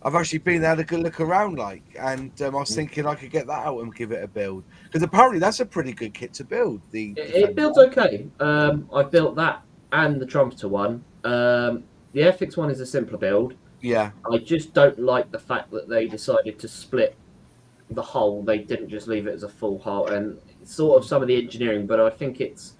I've actually been there to go look around, and I was thinking I could get that out and give it a build, because apparently that's a pretty good kit to build. It builds okay. I built that and the Trumpeter one. The Airfix one is a simpler build. Yeah, I just don't like the fact that they decided to split the hull. They didn't just leave it as a full hull, and sort of some of the engineering. But I think it's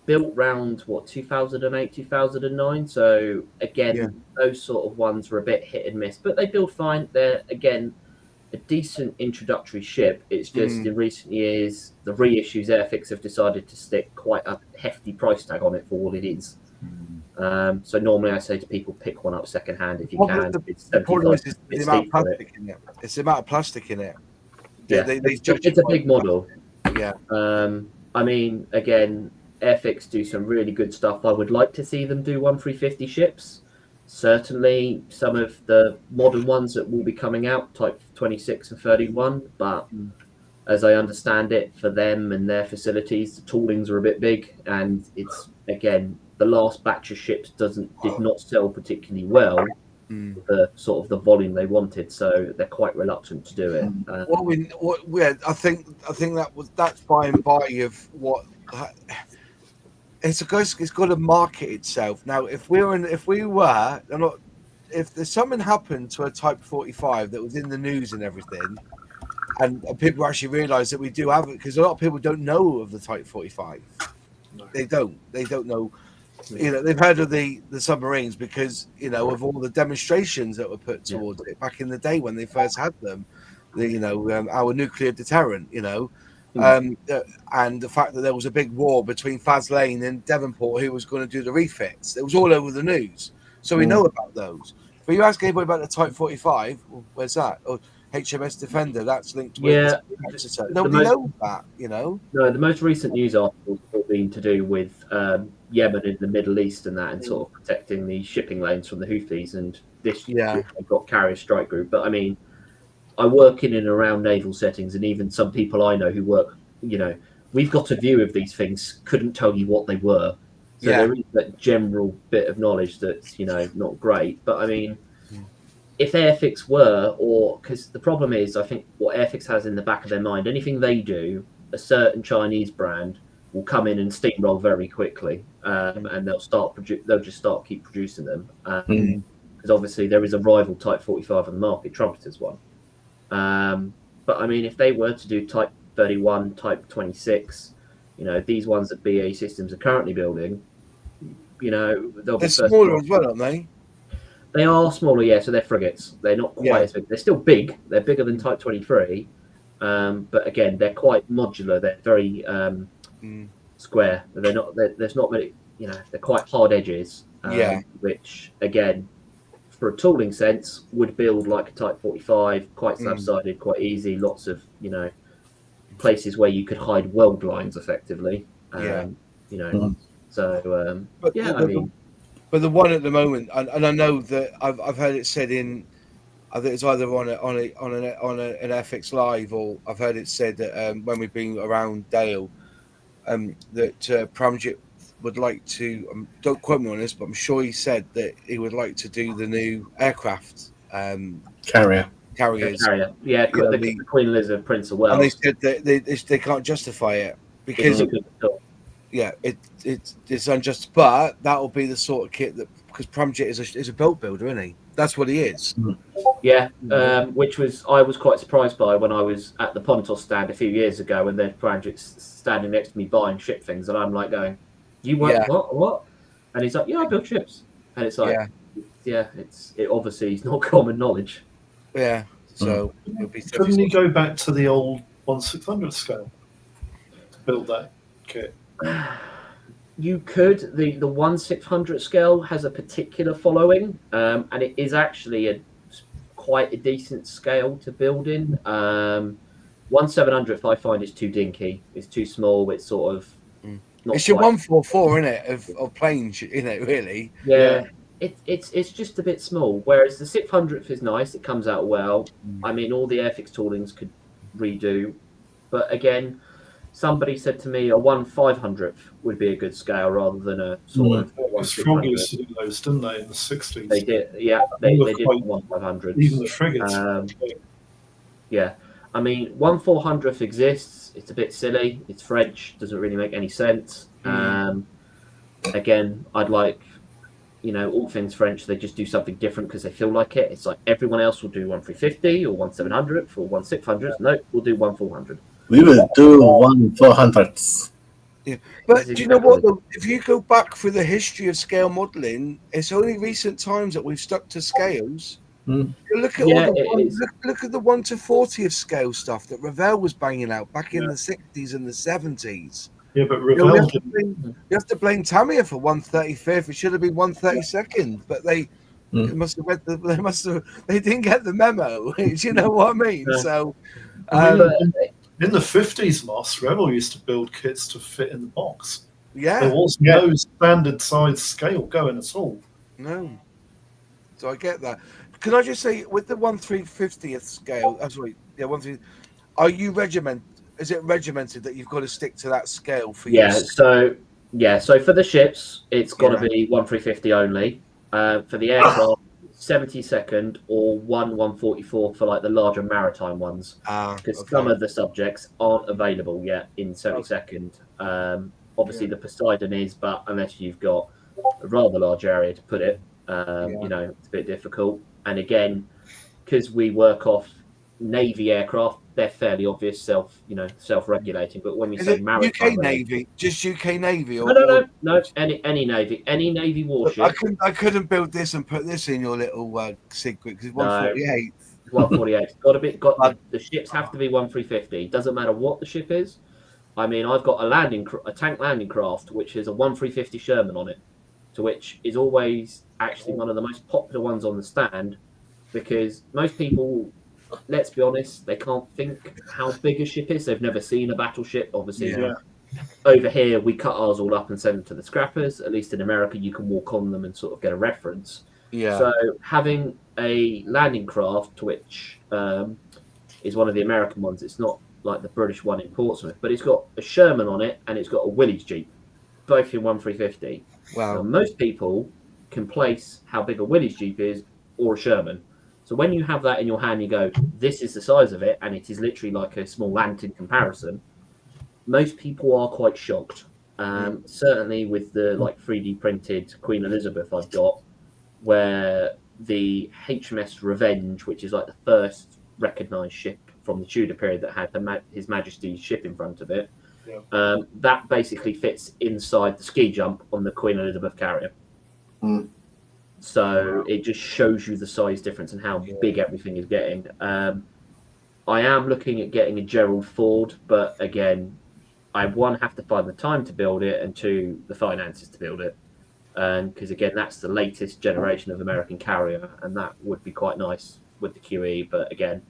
built round 2008, 2009. So again, those sort of ones were a bit hit and miss, but they build fine. They're again a decent introductory ship. It's just in recent years the reissues Airfix have decided to stick quite a hefty price tag on it for what it is. So normally I say to people, pick one up second hand if you can. The problem is the amount of plastic in it. It's the amount of plastic in it. Yeah, it's a big model. Yeah. I mean, again, Airfix do some really good stuff. I would like to see them do 1350 ships. Certainly some of the modern ones that will be coming out, Type 26 and 31, but as I understand it, for them and their facilities, the toolings are a bit big, and it's, again, the last batch of ships did not sell particularly well for sort of the volume they wanted, so they're quite reluctant to do it. I think that's by and by of what it's got to market itself. Now, if something happened to a Type 45 that was in the news and everything, and people actually realise that we do have it, because a lot of people don't know of the Type 45. They don't know. They've heard of the submarines because of all the demonstrations that were put towards it back in the day when they first had them. Our nuclear deterrent. And the fact that there was a big war between Faslane and Devonport who was going to do the refits. It was all over the news, so we know about those. But you ask anybody about the Type 45, where's that? Or HMS Defender, that's linked with nobody knows that. No, the most recent news articles have been to do with Yemen in the Middle East and that, and sort of protecting the shipping lanes from the Houthis, and this year they've got carrier strike group. But I mean, I work in and around naval settings, and even some people I know who work, we've got a view of these things, couldn't tell you what they were. So there is that general bit of knowledge that's, not great. But I mean, if Airfix were, because the problem is, I think what Airfix has in the back of their mind, anything they do, a certain Chinese brand will come in and steamroll very quickly, and they'll just keep producing them. Because obviously there is a rival Type 45 on the market, Trumpeter's one. But I mean, if they were to do Type 31, Type 26, these ones that BAE Systems are currently building, they'll be smaller as well, aren't they? They are smaller, yeah. So they're frigates. They're not quite as big. They're still big. They're bigger than Type 23, but again, they're quite modular. They're very square. They're not. There's not many. they're quite hard edges, which again, for a tooling sense, would build like a Type 45, quite slab-sided, quite easy, lots of, places where you could hide weld lines effectively. So, but the one at the moment, and I know that I've heard it said in, I think it's either on an Airfix Live, or I've heard it said that when we've been around Dale, that Pramjit would like to, don't quote me on this, but I'm sure he said that he would like to do the new aircraft carriers. Yeah, the Queen Elizabeth, Prince of Wales. And they said that they can't justify it because it's unjust. But that will be the sort of kit that, because Pramjit is a boat builder, isn't he? That's what he is. Yeah, which I was quite surprised by when I was at the Pontos stand a few years ago, and then Pramjit's standing next to me buying ship things, and I'm like going, "You work what?" And he's like, "Yeah, I build ships." And it's like, it obviously is not common knowledge. Yeah, so couldn't you go back to the old 1/600 scale to build that kit? You could. The 1/600 scale has a particular following, and it is actually quite a decent scale to build in. 1/700 I find is too dinky. It's too small. It's sort of not. It's your 144, isn't it? Of planes, isn't it? Really? Yeah. It's just a bit small. Whereas the 600th is nice. It comes out well. I mean, all the Airfix toolings could redo, but again, somebody said to me a 1/500th would be a good scale rather than a sort of 1/600. Used to do those, didn't they, in the 60s? They did, yeah. They did 1/500. Even the frigates. Yeah, I mean, 1/400th exists. It's a bit silly. It's French. Doesn't really make any sense. Again, I'd like, all things French, they just do something different because they feel like it. It's like everyone else will do 1/350 or 1/700 or 1/600. No, we'll do 1/400. We will do 1/400. Yeah, but do you know what? Though? If you go back through the history of scale modelling, it's only recent times that we've stuck to scales. Look at look at the 1/40th scale stuff that Revell was banging out back in the 60s and the 70s. Yeah, but Revell you have to blame Tamiya for 1/35th. It should have been 1/32nd, but they must have read they didn't get the memo. Do you know what I mean? So. In the 50s, Moss, Revell used to build kits to fit in the box. Yeah. There was no standard size scale going at all. No. So I get that. Can I just say, with the 1/350th scale, are you regimented? Is it regimented that you've got to stick to that scale for so for the ships, it's got to be 1/350 only. For the aircraft, 72nd or 1/144 for like the larger maritime ones, because some of the subjects aren't available yet in 72nd. Obviously the Poseidon is, but unless you've got a rather large area to put it, it's a bit difficult. And again, because we work off Navy aircraft, they're fairly obvious self-regulating. But when you say maritime, UK Navy, just UK Navy, or no, any Navy warship. I couldn't build this and put this in your little secret because it's 148. 148. The ships have to be 1/350. Doesn't matter what the ship is. I mean, I've got a tank landing craft which is a 1/350 Sherman on it, which is always actually one of the most popular ones on the stand, because most people, let's be honest, they can't think how big a ship is. They've never seen a battleship. Obviously, over here we cut ours all up and send them to the scrappers. At least in America, you can walk on them and sort of get a reference. Yeah. So having a landing craft, which is one of the American ones, it's not like the British one in Portsmouth, but it's got a Sherman on it and it's got a Willys Jeep, both in 1/350. Wow. Now, most people can place how big a Willys Jeep is or a Sherman. So when you have that in your hand, you go, this is the size of it, and it is literally like a small lantern comparison. Most people are quite shocked. Certainly with the 3D printed Queen Elizabeth I've got, where the HMS Revenge, which is like the first recognised ship from the Tudor period that had His Majesty's ship in front of it, that basically fits inside the ski jump on the Queen Elizabeth carrier. So it just shows you the size difference and how big everything is getting. I am looking at getting a Gerald Ford, but again, I one have to find the time to build it, and two the finances to build it. Because again, that's the latest generation of American carrier, and that would be quite nice with the QE. But again,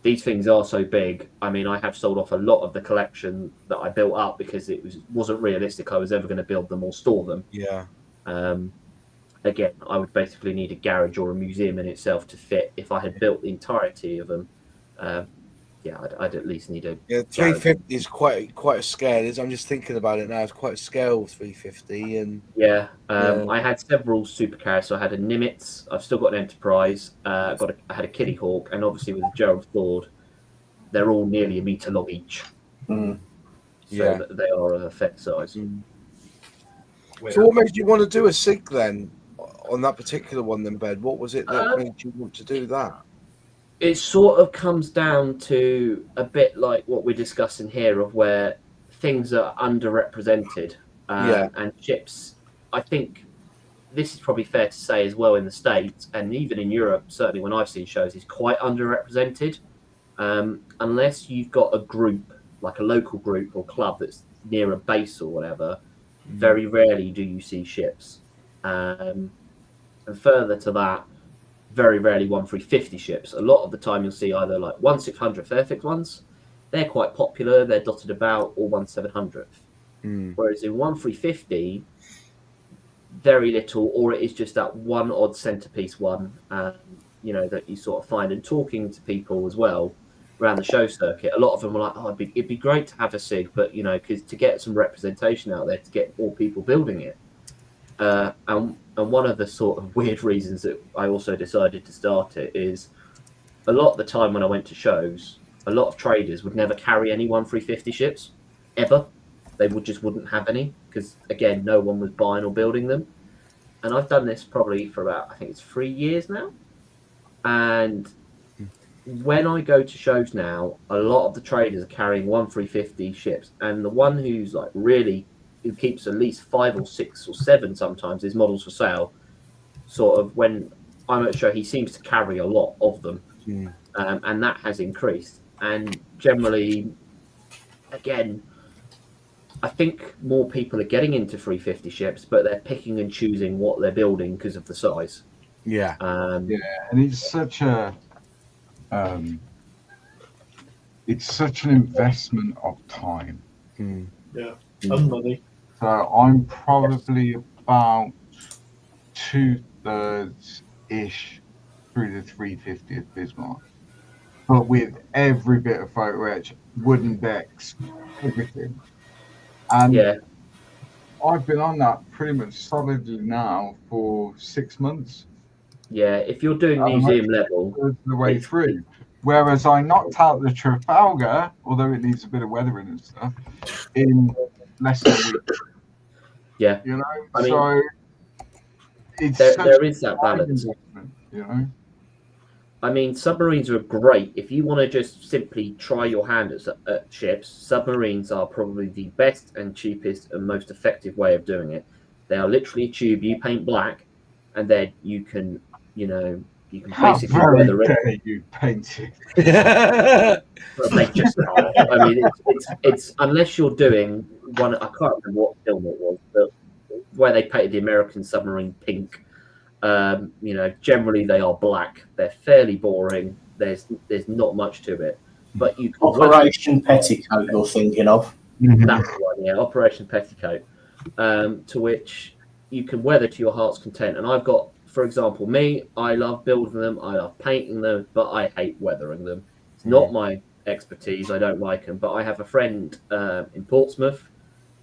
these things are so big. I mean, I have sold off a lot of the collection that I built up because it wasn't realistic I was ever going to build them or store them. Yeah. Again, I would basically need a garage or a museum in itself to fit. If I had built the entirety of them, I'd at least need a. Yeah, 350 is quite a scale. I'm just thinking about it now. It's quite a scale 350, and I had several supercars. So I had a Nimitz. I've still got an Enterprise. I had a Kitty Hawk, and obviously with the Gerald Ford, they're all nearly a metre long each. Mm. So they are a effect size. Mm. So what made you want to do a SIG then on that particular one then, Ben? What was it that made you want to do that? It sort of comes down to a bit like what we're discussing here of where things are underrepresented. And ships, I think this is probably fair to say as well in the States and even in Europe, certainly when I've seen shows, is quite underrepresented. Unless you've got a group, like a local group or club that's near a base or whatever, very rarely do you see ships. And further to that, very rarely 1-350 ships. A lot of the time you'll see either like 1/600 Airfix ones. They're quite popular. They're dotted about, or 1/700. Whereas in 1-350, very little, or it is just that one odd centerpiece one, that you sort of find. And talking to people as well around the show circuit, a lot of them are like, "Oh, it'd be great to have a SIG, but because to get some representation out there, to get more people building it." And one of the sort of weird reasons that I also decided to start it is a lot of the time when I went to shows, a lot of traders would never carry any 1-350 ships ever. They wouldn't have any because, again, no one was buying or building them. And I've done this probably for about, I think it's 3 years now. And when I go to shows now, a lot of the traders are carrying 1-350 ships. And the one who's like really, who keeps at least 5 or 6 or 7 sometimes his models for sale, sort of when I'm at a show, he seems to carry a lot of them. And that has increased. And generally, again, I think more people are getting into 350 ships, but they're picking and choosing what they're building because of the size. And it's such an investment of time. And money. So I'm probably about 2/3-ish through the 350 at Bismarck, but with every bit of photo etch, wooden decks, everything. And I've been on that pretty much solidly now for 6 months. Yeah, if you're doing museum level, the way through. Whereas I knocked out the Trafalgar, although it needs a bit of weathering and stuff, in less than a week. Yeah, I mean, so it's there is that balance. I mean, submarines are great if you want to just simply try your hand at ships. Submarines are probably the best and cheapest and most effective way of doing it. They are literally a tube you paint black, and then you can basically weather it. You paint it. Well, they just can't. I mean, it's unless you're doing one. I can't remember what film it was, but where they painted the American submarine pink. Generally they are black. They're fairly boring. There's not much to it. But you can Operation Petticoat you're thinking of. That's one, yeah, Operation Petticoat. To which you can weather to your heart's content. And I've got, for example, me, I love building them, I love painting them, but I hate weathering them. It's not my expertise, I don't like them. But I have a friend in Portsmouth.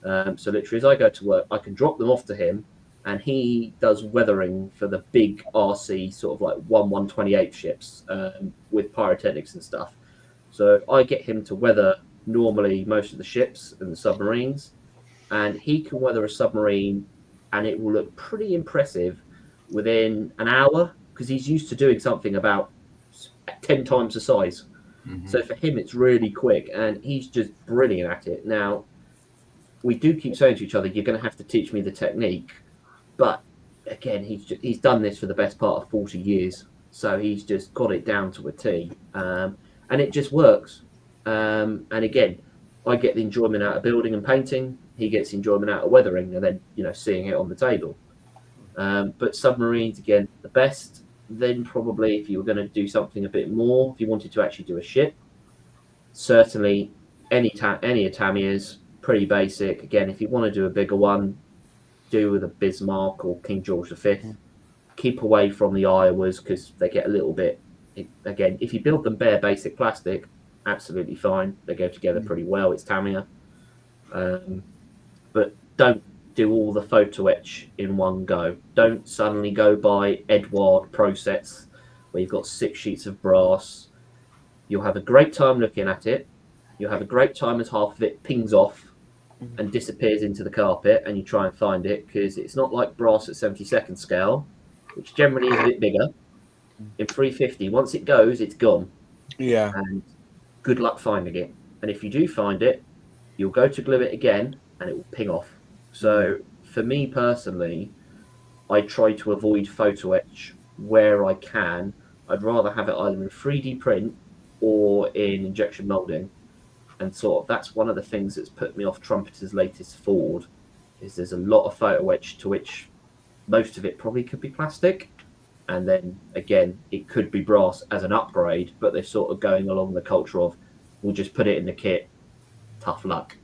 So literally as I go to work, I can drop them off to him, and he does weathering for the big RC sort of like 1/128 ships with pyrotechnics and stuff. So I get him to weather normally most of the ships and the submarines, and he can weather a submarine and it will look pretty impressive within an hour because he's used to doing something about 10 times the size. So for him, it's really quick, and he's just brilliant at it. Now, we do keep saying to each other, you're going to have to teach me the technique. But again, he's done this for the best part of 40 years. So he's just got it down to a T. And it just works. And again, I get the enjoyment out of building and painting. He gets enjoyment out of weathering, and then seeing it on the table. But submarines, again, the best. Then probably if you were going to do something a bit more, if you wanted to actually do a ship, certainly any Tamiyas, pretty basic. Again, if you want to do a bigger one, do with a Bismarck or King George V. Keep away from the Iowas because they get a little bit. Again, if you build them bare basic plastic, absolutely fine. They go together pretty well. It's Tamiya, but don't do all the photo etch in one go. Don't suddenly go by Edward Pro sets where you've got 6 sheets of brass. You'll have a great time looking at it. You'll have a great time as half of it pings off and disappears into the carpet, and you try and find it because it's not like brass at 72nd scale, which generally is a bit bigger. In 350, once it goes, it's gone. Yeah. And good luck finding it. And if you do find it, you'll go to glue it again and it will ping off. So for me personally, I try to avoid photo etch where I can. I'd rather have it either in 3D print or in injection molding. And sort of that's one of the things that's put me off Trumpeter's latest Ford, is there's a lot of photo etch to which most of it probably could be plastic. And then again, it could be brass as an upgrade, but they're sort of going along the culture of, we'll just put it in the kit, tough luck.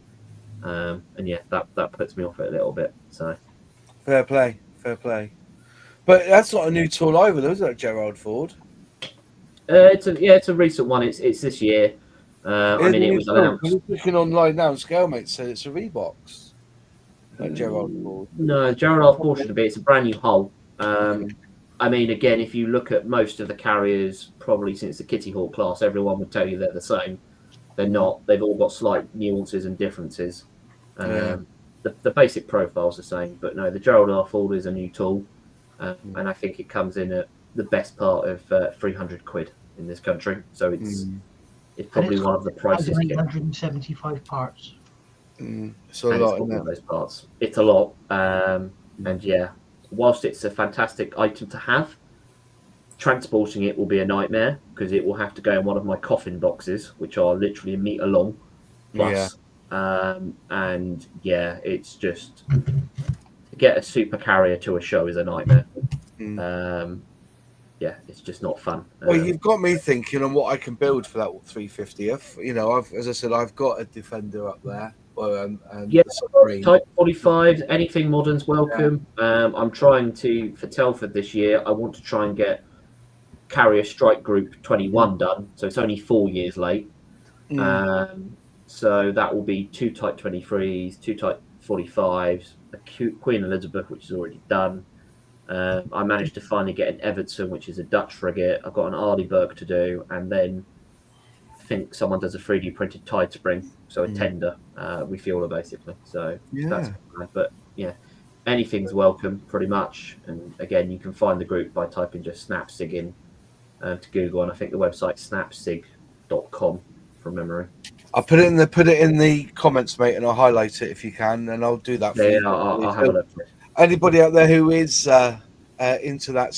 And yeah, that puts me off it a little bit. So fair play. But that's not a new tool either, though, is it, Gerald Ford? It's a recent one. It's this year. I mean, it was announced. I'm looking online now, and Scalemates said it's a Reeboks. Like Gerald Ford. No, Gerald Ford should be. It's a brand new hull. I mean, again, if you look at most of the carriers, probably since the Kitty Hawk class, everyone would tell you they're the same. They're not. They've all got slight nuances and differences. The basic profile's the same, but no, the Gerald R. Ford is a new tool, and I think it comes in at the best part of £300 in this country. So it's probably one of the prices. 175 parts. It's a lot, isn't it? Those parts. It's a lot, and yeah, whilst it's a fantastic item to have, transporting it will be a nightmare because it will have to go in one of my coffin boxes, which are literally a metre long plus. And yeah, it's just to get a super carrier to a show is a nightmare. Yeah, it's just not fun. Well, you've got me thinking on what I can build for that 350th. You know, as I said, I've got a Defender up there. Type 45, anything modern's welcome. I'm trying to, for Telford this year, I want to try and get Carrier Strike Group 21 done. So it's only 4 years late. So that will be 2 Type 23s, 2 Type 45s, a Queen Elizabeth, which is already done. I managed to finally get an Everton, which is a Dutch frigate. I've got an Arleigh to do, and then I think someone does a 3D printed tide spring, so a tender refueler basically. So that's bad. But yeah, anything's welcome pretty much. And again, you can find the group by typing just Snapsig in to Google, and I think the website's snapsig.com from memory. I'll put it in the comments, mate, and I'll highlight it if you can, and I'll do that for you. I'll have a look. Anybody out there who is into that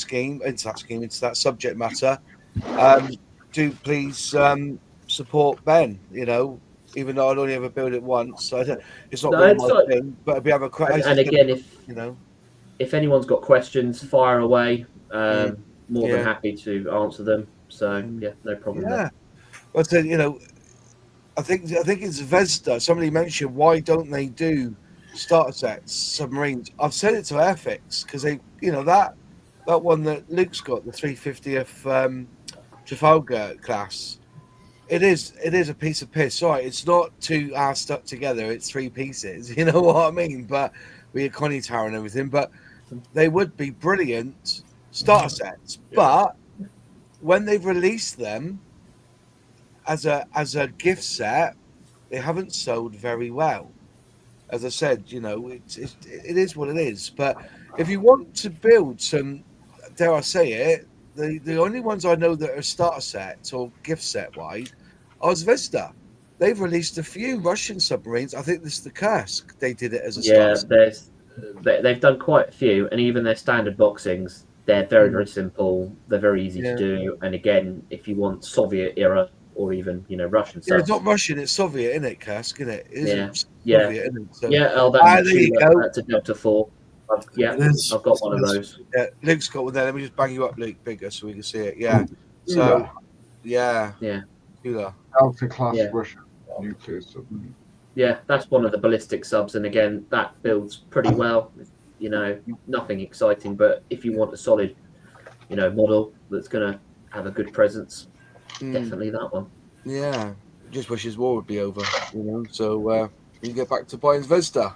subject matter, do please support Ben. You know, even though I'd only ever build it once, so it's not really my thing. But if you have a question, and again, if anyone's got questions, fire away. More than happy to answer them. So yeah, no problem. Yeah, but I think it's Vesda. Somebody mentioned, why don't they do starter sets, submarines? I've said it to Airfix because they, that one that Luke's got, the 350th Trafalgar class. It is a piece of piss. Right, it's not 2 halves stuck together. It's 3 pieces. You know what I mean? But with a Connie Tower and everything. But they would be brilliant starter sets. But when they've released them as a gift set, they haven't sold very well. As I said, it is what it is. But if you want to build some, dare I say it, the only ones I know that are starter sets or gift set wise are Zvezda. They've released a few Russian submarines. I think this is the Kursk. They did it as a starter set. They've done quite a few, and even their standard boxings, they're very, very simple. They're very easy to do. And again, if you want Soviet era or even Russian Yeah, subs. it's not Russian, it's Soviet, isn't it, Cask? Isn't it? It isn't Yeah. Soviet, isn't it? So, Oh, that's there you go. That's a Delta 4. It is. I've got one of those. Yeah, Luke's got one there. Let me just bang you up, Luke, bigger so we can see it. Yeah. So, yeah. Cooler. Delta class Yeah. Russian nuclear sub. Yeah, that's one of the ballistic subs, and again, that builds pretty well. Nothing exciting, but if you want a solid, model that's going to have a good presence, definitely that one. Yeah. Just wish his war would be over, so we can get back to buying Vesta.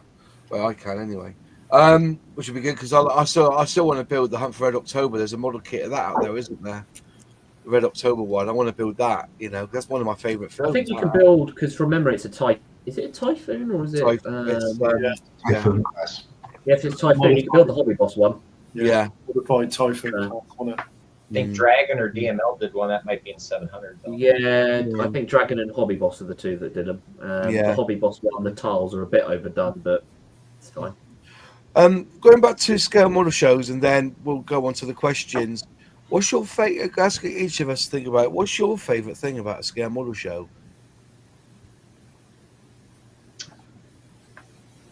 Well, I can anyway. Which would be good because I still want to build the Hunt for Red October. There's a model kit of that out there, isn't there? The Red October one. I want to build that. That's one of my favourite films. I think you can build, because remember, it's a type. Is it a Typhoon or is it? Typhoon class. Yeah, if it's Typhoon, you can build the Hobby Boss one. Yeah. Modified Typhoon on it. I think Dragon or DML did one that might be in 700. Though. Yeah, I think Dragon and Hobby Boss are the two that did them. The Hobby Boss one, the tiles are a bit overdone, but it's fine. Going back to scale model shows, and then we'll go on to the questions. What's your favorite? Ask each of us to think about it. What's your favorite thing about a scale model show?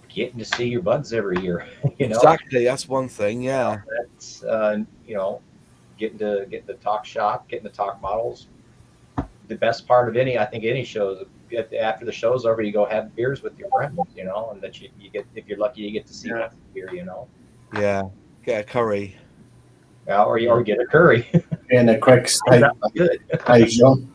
Getting to see your buds every year. Exactly, that's one thing. Yeah, that's getting to talk shop, getting to talk models. The best part of any show is after the show's over, you go have beers with your friends, and that you get, if you're lucky, you get to see one beer, Yeah, get a curry. Yeah, or get a curry. And a quick steak. Good. Hey, John.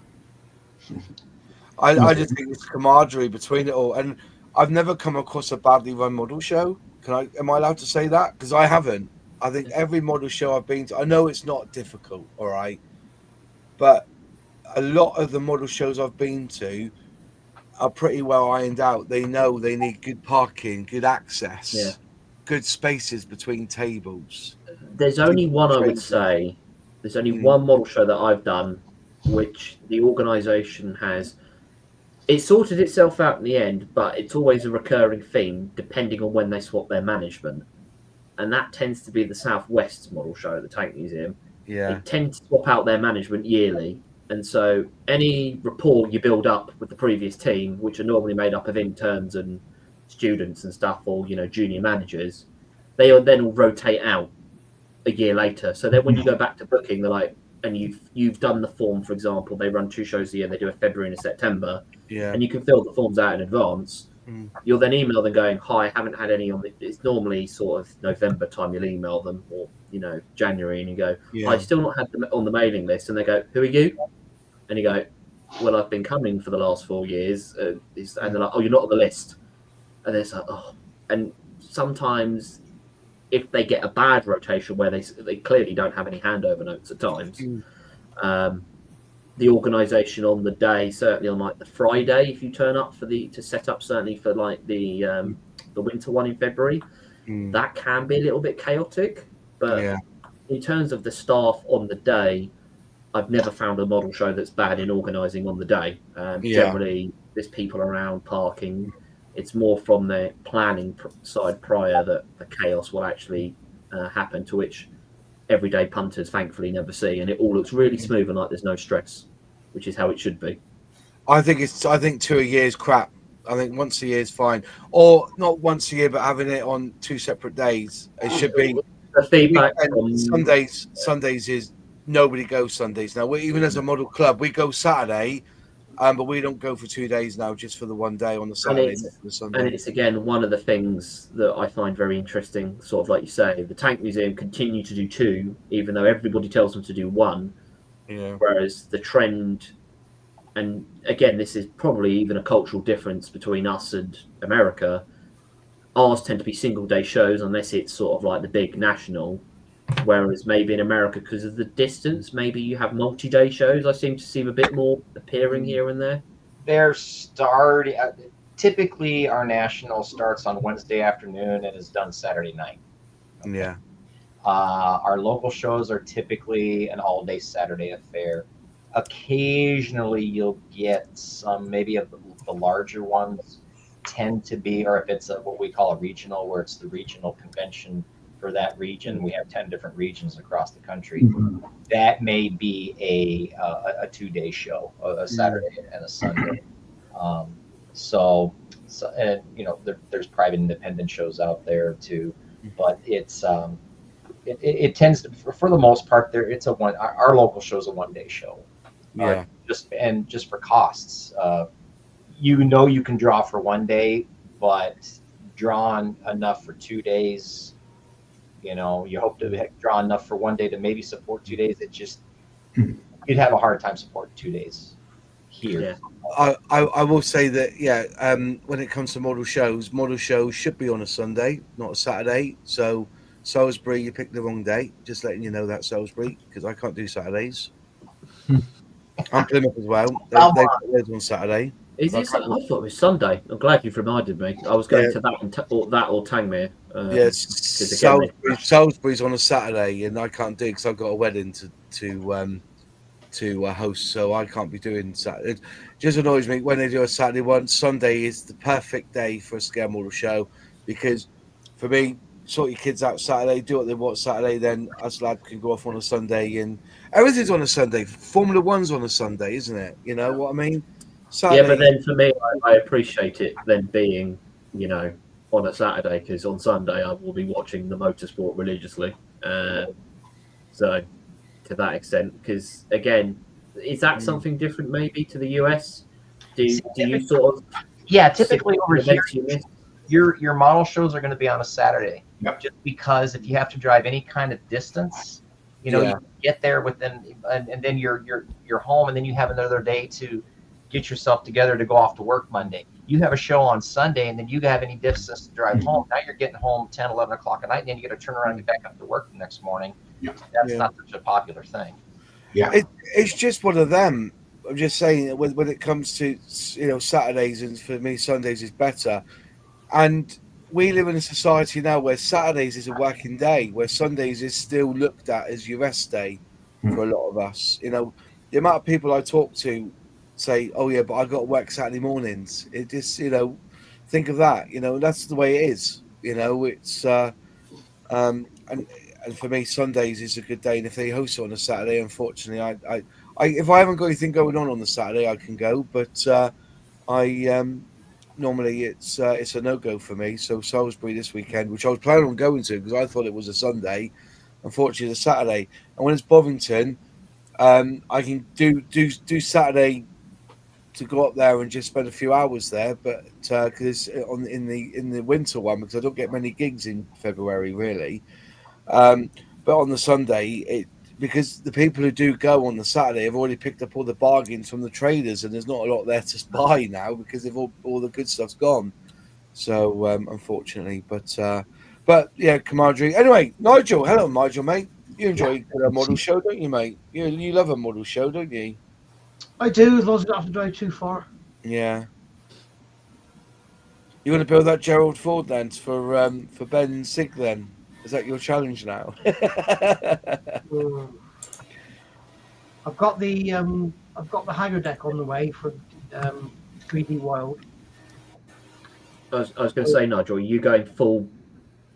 I just think it's camaraderie between it all, and I've never come across a badly run model show. Am I allowed to say that? Because I haven't. I think every model show I've been to, I know it's not difficult, all right, but a lot of the model shows I've been to are pretty well ironed out. They know they need good parking, good access, good spaces between tables. There's only one I would say. There's only one model show that I've done, which the organisation has. It sorted itself out in the end, but it's always a recurring theme depending on when they swap their management. And that tends to be the Southwest model show at the Tank Museum. Yeah. They tend to swap out their management yearly. And so any rapport you build up with the previous team, which are normally made up of interns and students and stuff, or, junior managers, they then all rotate out a year later. So then when you go back to booking, they're like, and you've done the form, for example, they run 2 shows a year, they do a February and a September, and you can fill the forms out in advance. You'll then email them going, hi, I haven't had any on the, it's normally sort of November time you'll email them, or January, and you go, I still not had them on the mailing list, and they go, who are you? And you go, well, I've been coming for the last 4 years, and they're like, oh, you're not on the list. And it's like, oh. And sometimes if they get a bad rotation where they clearly don't have any handover notes at times, the organisation on the day, certainly on like the Friday, if you turn up to set up, certainly for like the winter one in February, that can be a little bit chaotic. But in terms of the staff on the day, I've never found a model show that's bad in organising on the day. Generally, there's people around parking. It's more from the planning side prior that the chaos will actually happen, to which everyday punters thankfully never see, and it all looks really smooth and like there's no stress, which is how it should be. I think 2 a year is crap. I think once a year is fine, or not once a year, but having it on 2 separate days. It should be. The feedback on Sundays is nobody goes Sundays now. Even as a model club, we go Saturday, but we don't go for 2 days now, just for the one day on the Saturday. And it's again one of the things that I find very interesting. Sort of like you say, the Tank Museum continue to do 2, even though everybody tells them to do 1. Yeah. Whereas the trend, and again, this is probably even a cultural difference between us and America. Ours tend to be single day shows unless it's sort of like the big national. Whereas maybe in America, because of the distance, maybe you have multi-day shows. I seem to see a bit more appearing here and there. They're starting. Typically, our national starts on Wednesday afternoon and is done Saturday night. Okay. Yeah. Our local shows are typically an all-day Saturday affair. Occasionally, you'll get some, maybe of the larger ones tend to be, or if it's what we call a regional, where it's the regional convention for that region. We have 10 different regions across the country. That may be a 2-day show, a Saturday and a Sunday. So and there's private independent shows out there too, but it's it tends to, for the most part, our local show's a 1-day show. Yeah. Just for costs, you can draw for 1 day, but drawing enough for 2 days, you hope to draw enough for 1 day to maybe support 2 days. It just, you'd have a hard time supporting 2 days here. Yeah. I will say that, when it comes to model shows should be on a Sunday, not a Saturday. So Salisbury, you picked the wrong day. Just letting you know that, Salisbury, because I can't do Saturdays. I'm Plymouth as well. They put theirs on Saturday. Is it? I thought it was Sunday. I'm glad you've reminded me. I was going to that or Tangmere. Salisbury's on a Saturday, and I can't do it because I've got a wedding to host, so I can't be doing Saturday. It just annoys me when they do a Saturday one. Sunday is the perfect day for a scale model show, because for me, sort your kids out Saturday, do what they want Saturday, then us lads can go off on a Sunday, and everything's on a Sunday. Formula One's on a Sunday, isn't it? You know what I mean? Saturday. Yeah, but then for me, I appreciate it then being, on a Saturday, because on Sunday I will be watching the motorsport religiously. So to that extent, because again, is that something different maybe to the US? Do you sort of? Yeah, typically over here, your model shows are going to be on a Saturday. Yep. Just because if you have to drive any kind of distance, you get there within, and then you're home, and then you have another day to get yourself together to go off to work Monday. You have a show on Sunday, and then you have any distance to drive home. Now you're getting home 10, 11 o'clock at night, and then you got to turn around and get back up to work the next morning. That's not such a popular thing. Yeah, it's just one of them. I'm just saying, when it comes to Saturdays, and for me Sundays is better. And we live in a society now where Saturdays is a working day, where Sundays is still looked at as your rest day for a lot of us. The amount of people I talk to say, "Oh yeah, but I got to work Saturday mornings." It just, think of that. That's the way it is. It's and for me, Sundays is a good day. And if they host it on a Saturday, unfortunately, I if I haven't got anything going on the Saturday, I can go. But normally it's a no-go for me. So Salisbury this weekend, which I was planning on going to because I thought it was a Sunday, unfortunately it's a Saturday. And when it's Bovington, I can do Saturday to go up there and just spend a few hours there, but because in the winter one, because I don't get many gigs in February really. But on the Sunday, because the people who do go on the Saturday have already picked up all the bargains from the traders, and there's not a lot there to buy now because all the good stuff's gone. So unfortunately, but yeah, Commandery. Anyway, Nigel, hello, Nigel, mate. You enjoy a model show, don't you, mate? You love a model show, don't you? I do, as long as I don't have to drive too far. Yeah. You want to build that Gerald Ford then for Ben Sig then? Is that your challenge now? I've got the hangar deck on the way for 3D Wild. I was going to say, Nigel, are you going full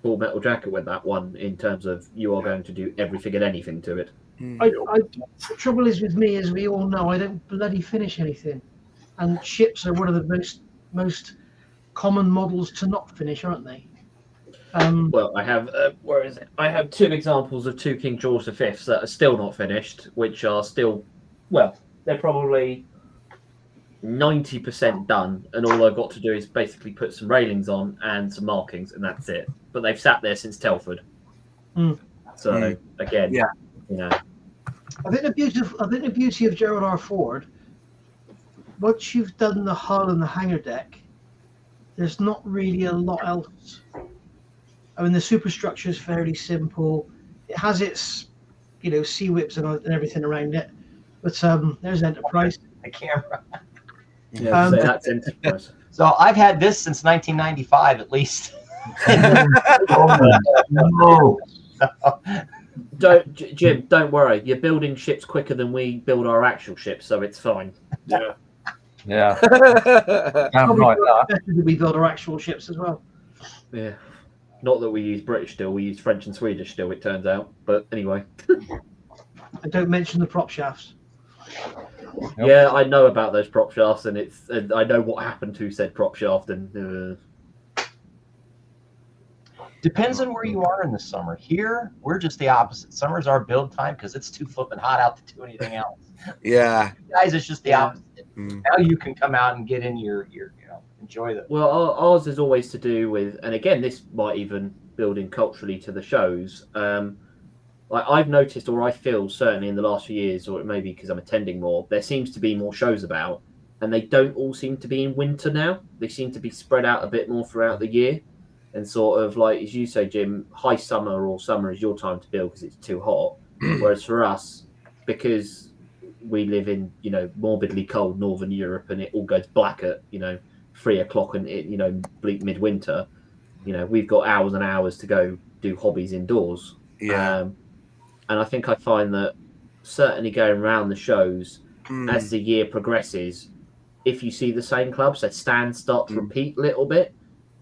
metal jacket with that one in terms of you are going to do everything and anything to it? The trouble is with me, as we all know, I don't bloody finish anything, and ships are one of the most common models to not finish, aren't they? Well, I have where is it? I have 2 examples of 2 King George V's that are still not finished, which are still, well, they're probably 90% done, and all I've got to do is basically put some railings on and some markings, and that's it. But they've sat there since Telford. So again, I think the beauty of Gerald R. Ford, once you've done the hull and the hangar deck, there's not really a lot else. I mean, the superstructure is fairly simple. It has its, sea whips and everything around it. But there's Enterprise. The camera. Yeah, so that's Enterprise. So I've had this since 1995 at least. no. Jim, don't worry. You're building ships quicker than we build our actual ships, so it's fine. Yeah. Probably better than we build our actual ships as well. Yeah. Not that we use British still, we use French and Swedish still, it turns out. But anyway. And don't mention the prop shafts. Yep. Yeah, I know about those prop shafts, and I know what happened to said prop shaft. And Depends on where you are in the summer. Here, we're just the opposite. Summer's our build time because it's too flipping hot out to do anything else. Yeah. Guys, it's just the opposite. Mm. Now you can come out and get in your enjoy the. well, ours is always to do with, and again, this might even build in culturally to the shows. Like I've noticed, or I feel certainly in the last few years, or it may be because I'm attending more, there seems to be more shows about, and they don't all seem to be in winter now. They seem to be spread out a bit more throughout the year. And sort of like, as you say, Jim, high summer or summer is your time to build because it's too hot. Whereas for us, because we live in, morbidly cold Northern Europe and it all goes black at, 3 o'clock and, bleak midwinter, we've got hours and hours to go do hobbies indoors. Yeah. And I think I find that certainly going around the shows as the year progresses, if you see the same clubs, they start to repeat a little bit.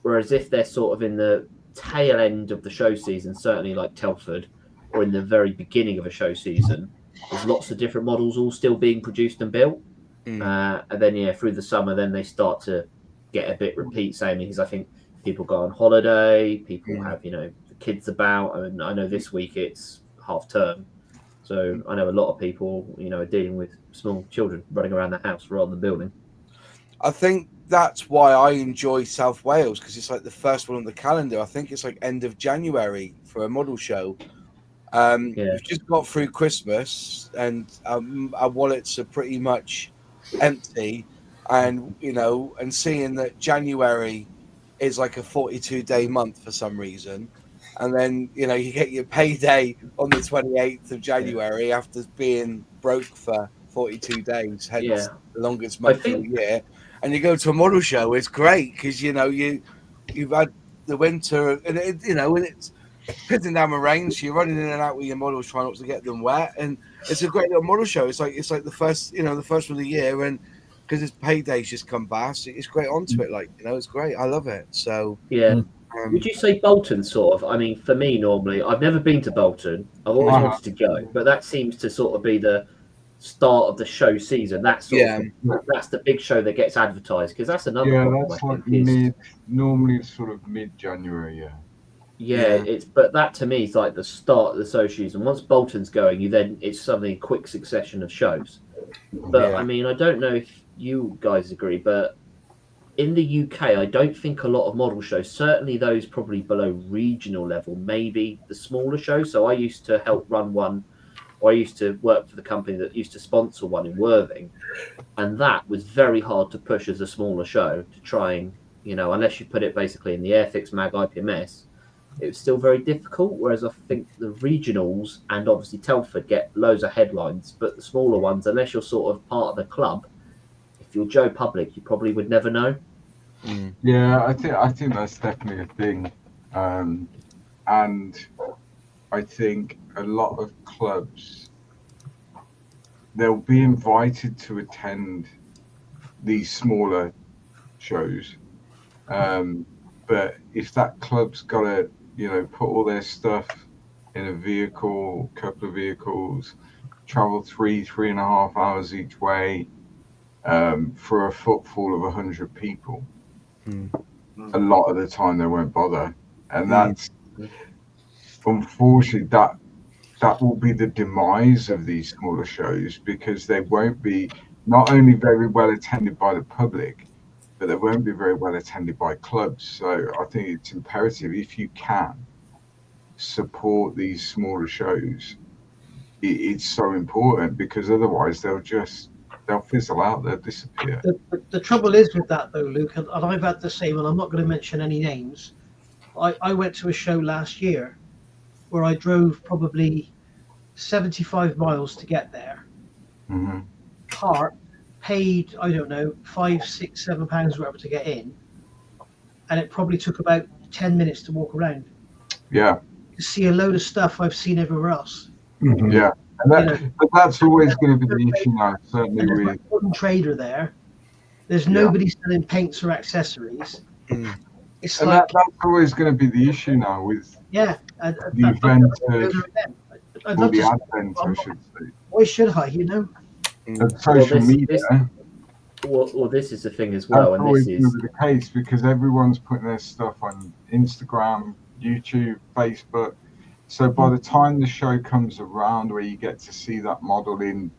Whereas if they're sort of in the tail end of the show season, certainly like Telford, or in the very beginning of a show season, there's lots of different models all still being produced and built. And then, through the summer, then they start to get a bit repeat same because I think people go on holiday, people have, the kids about. And I know this week it's half term. So I know a lot of people, are dealing with small children running around the house rather than building. I think that's why I enjoy South Wales, because it's like the first one on the calendar. I think it's like end of January for a model show. We've just got through Christmas and our wallets are pretty much empty, and and seeing that January is like a 42-day month for some reason, and then you get your payday on the 28th of January after being broke for 42 days, hence the longest month of the year. And you go to a model show, it's great because you've had the winter and when it's pissing down the rain, so you're running in and out with your models trying not to get them wet, and it's a great little model show. It's like the first the first of the year, and because it's paydays just come back, so it's great onto it. It's great. I love it. So would you say Bolton sort of? I mean, for me normally, I've never been to Bolton. I've always wanted to go, but that seems to sort of be the start of the show season. That's that's the big show that gets advertised because that's another problem, that's like normally sort of mid-January. But that to me is like the start of the show season. Once Bolton's going, it's suddenly a quick succession of shows. But I mean, I don't know if you guys agree, but in the UK, I don't think a lot of model shows, certainly those probably below regional level, maybe the smaller shows. So I used to help run one. I used to work for the company that used to sponsor one in Worthing, and that was very hard to push as a smaller show to try and, unless you put it basically in the Airfix Mag IPMS, it was still very difficult. Whereas I think the regionals and obviously Telford get loads of headlines, but the smaller ones, unless you're sort of part of the club, if you're Joe Public, you probably would never know. Yeah, I think that's definitely a thing, and I think a lot of clubs, they'll be invited to attend these smaller shows, but if that club's got to put all their stuff in a vehicle, couple of vehicles, travel 3.5 hours each way for a footfall of 100 people, a lot of the time they won't bother, and that's unfortunately that will be the demise of these smaller shows, because they won't be not only very well attended by the public, but they won't be very well attended by clubs. So I think it's imperative, if you can support these smaller shows, it's so important, because otherwise they'll fizzle out, they'll disappear. The trouble is with that though, Luke, and I've had the same, and I'm not going to mention any names. I went to a show last year where I drove probably 75 miles to get there. Part paid, I don't know, £5, £6, £7 whatever to get in, and it probably took about 10 minutes to walk around. Yeah. To see a load of stuff I've seen everywhere else. Yeah, and but that's always going to be the issue now. Certainly, there's one trader there. There's nobody selling paints or accessories. It's And like, that's always going to be the issue now with yeah, the inventors, I'd or love the to. advent, I should say, Why should I? You know, of social media. Well, this is the thing as That's well, and always this going is to be the case because everyone's putting their stuff on Instagram, YouTube, Facebook. So by the time the show comes around where you get to see that model in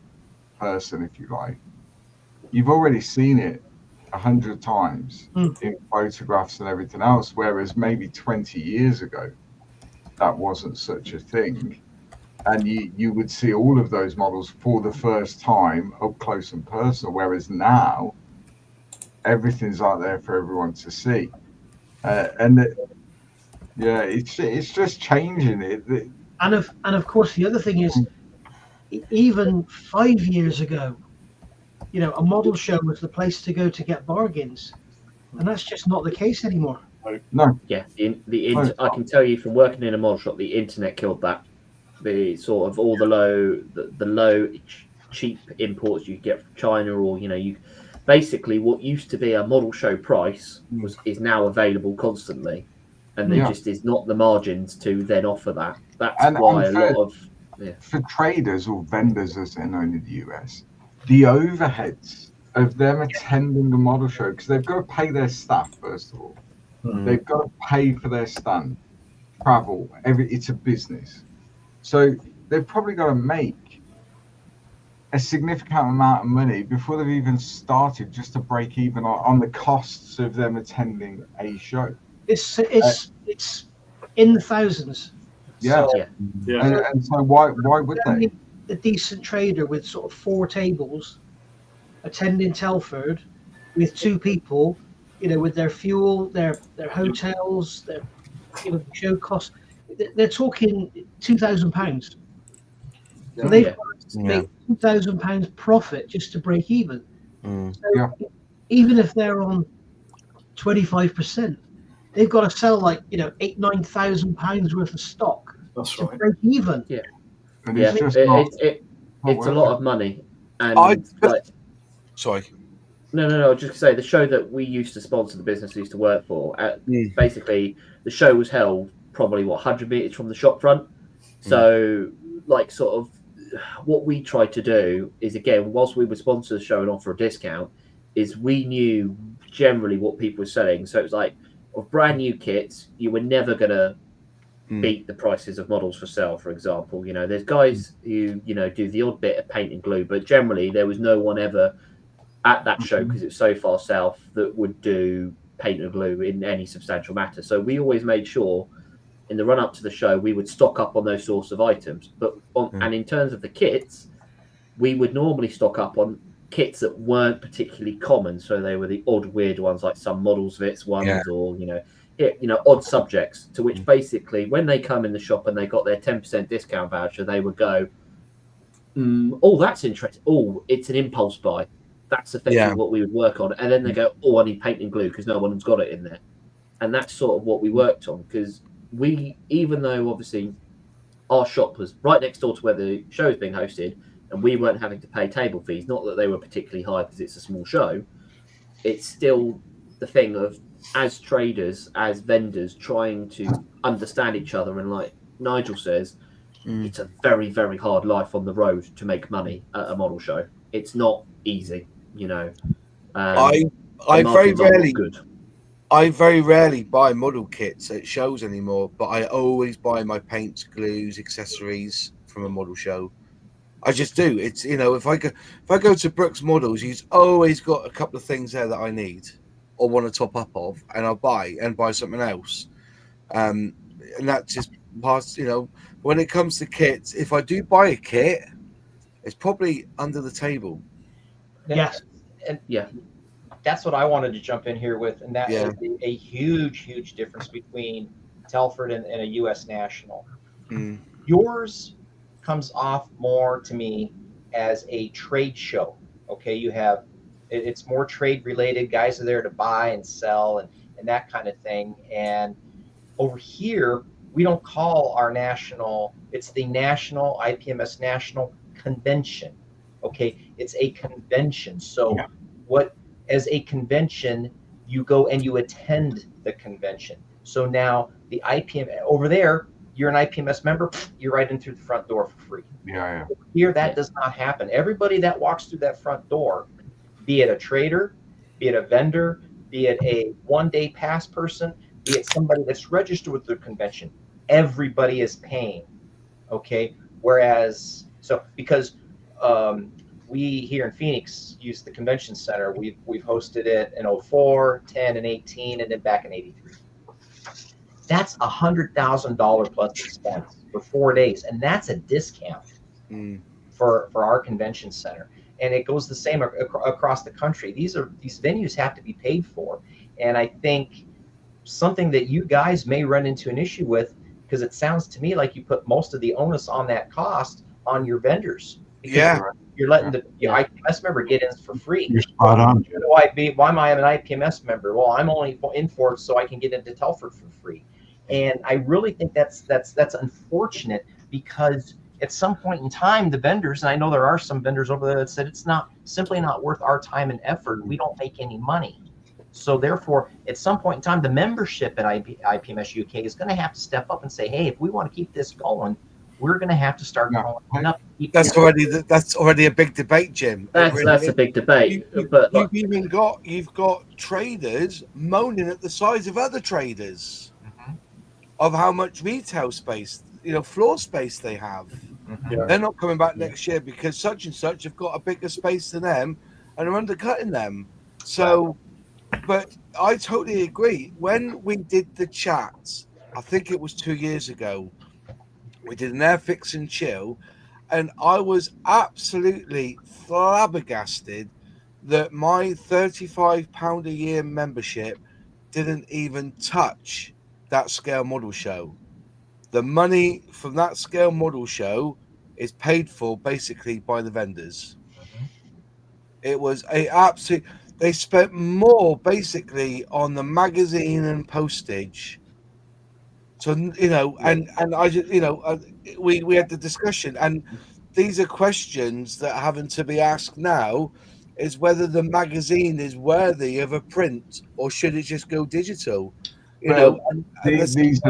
person, if you like, you've already seen it 100 times in photographs and everything else, whereas maybe 20 years ago, that wasn't such a thing. And you would see all of those models for the first time up close and personal, whereas now, everything's out there for everyone to see. It's just changing it. and of course the other thing is, even 5 years ago, you know, a model show was the place to go to get bargains, and that's just not the case anymore. No. Yeah, I can tell you from working in a model shop, the internet killed that. The sort of all the low cheap imports you get from China, or you basically what used to be a model show price is now available constantly, and there just is not the margins to then offer that. That's why a lot of for traders or vendors, as they're known in the US, the overheads of them attending the model show, because they've got to pay their staff first of all. They've got to pay for their stand, travel. It's a business, so they've probably got to make a significant amount of money before they've even started, just to break even on the costs of them attending a show. It's in the thousands. Yeah, So, And so why would they? A decent trader with sort of 4 tables attending Telford with 2 people, with their fuel, their hotels, their show costs, they're talking £2,000. So they've got to make £2,000 profit just to break even. So even if they're on 25%, they've got to sell like £8,000-9,000 worth of stock to break even. And it's a lot of money. And sorry. No. I was just to say, the show that we used to sponsor, the business we used to work for, basically the show was held probably 100 meters from the shop front. So sort of what we tried to do is, again, whilst we would sponsor the show and offer a discount, is we knew generally what people were selling. So it was like, of brand new kits, you were never going to beat the prices of models for sale, for example. There's guys who, do the odd bit of paint and glue, but generally there was no one ever at that show, because it's so far south, that would do paint and glue in any substantial matter. So we always made sure in the run up to the show, we would stock up on those sorts of items. And in terms of the kits, we would normally stock up on kits that weren't particularly common. So they were the odd weird ones, like some Models Vits ones, or odd subjects, to which basically when they come in the shop and they got their 10% discount voucher, they would go, oh, that's interesting. Oh, it's an impulse buy. That's effectively what we would work on. And then they go, oh, I need paint and glue because no one's got it in there. And that's sort of what we worked on, because even though obviously our shop was right next door to where the show was being hosted, and we weren't having to pay table fees, not that they were particularly high because it's a small show, it's still the thing of, as traders, as vendors, trying to understand each other. And like Nigel says, it's a very, very hard life on the road to make money at a model show. It's not easy, I very rarely buy model kits at shows anymore, but I always buy my paints, glues, accessories from a model show. I just do. It's if I go to Brooks Models, he's always got a couple of things there that I need or want to top up of, and I'll buy something else. And that just past, when it comes to kits, if I do buy a kit, it's probably under the table. Yes. And that's what I wanted to jump in here with, and that is a huge difference between Telford and a U.S. National. Yours comes off more to me as a trade show. Okay, it's more trade related. Guys are there to buy and sell and that kind of thing. And over here, we don't call our national. It's the National IPMS National Convention. Okay, it's a convention. So what, as a convention, you go and you attend the convention. So now the IPM over there, you're an IPMS member, you're right in through the front door for free. Yeah. Here, that does not happen. Everybody that walks through that front door, be it a trader, be it a vendor, be it a one-day pass person, be it somebody that's registered with the convention, everybody is paying. Okay. Whereas, because we here in Phoenix use the convention center, we've hosted it in 04, 10, and 18, and then back in 83. That's $100,000 plus expense for 4 days, and that's a discount for our convention center. And it goes the same across the country. These venues have to be paid for, and I think something that you guys may run into an issue with, because it sounds to me like you put most of the onus on that cost on your vendors. Yeah, you're letting the IPMS member get in for free. You're spot on. Why am I an IPMS member? Well, I'm only in for it so I can get into Telford for free. And I really think that's unfortunate, because at some point in time, the vendors, and I know there are some vendors over there that said it's simply not worth our time and effort. We don't make any money. So therefore, at some point in time, the membership at IPMS UK is going to have to step up and say, hey, if we want to keep this going, we're going to have to start going up. That's already a big debate, Jim. That's a big debate. You've got traders moaning at the size of other traders of how much retail space, floor space they have. They're not coming back next year because such and such have got a bigger space than them and are undercutting them. So, but I totally agree. When we did the chats, I think it was 2 years ago, we did an Airfix and chill, and I was absolutely flabbergasted that my £35 a year membership didn't even touch that scale model show. The money from that scale model show is paid for basically by the vendors. It was they spent more basically on the magazine and postage. So, and I just, we had the discussion, and these are questions that are having to be asked now, is whether the magazine is worthy of a print or should it just go digital? These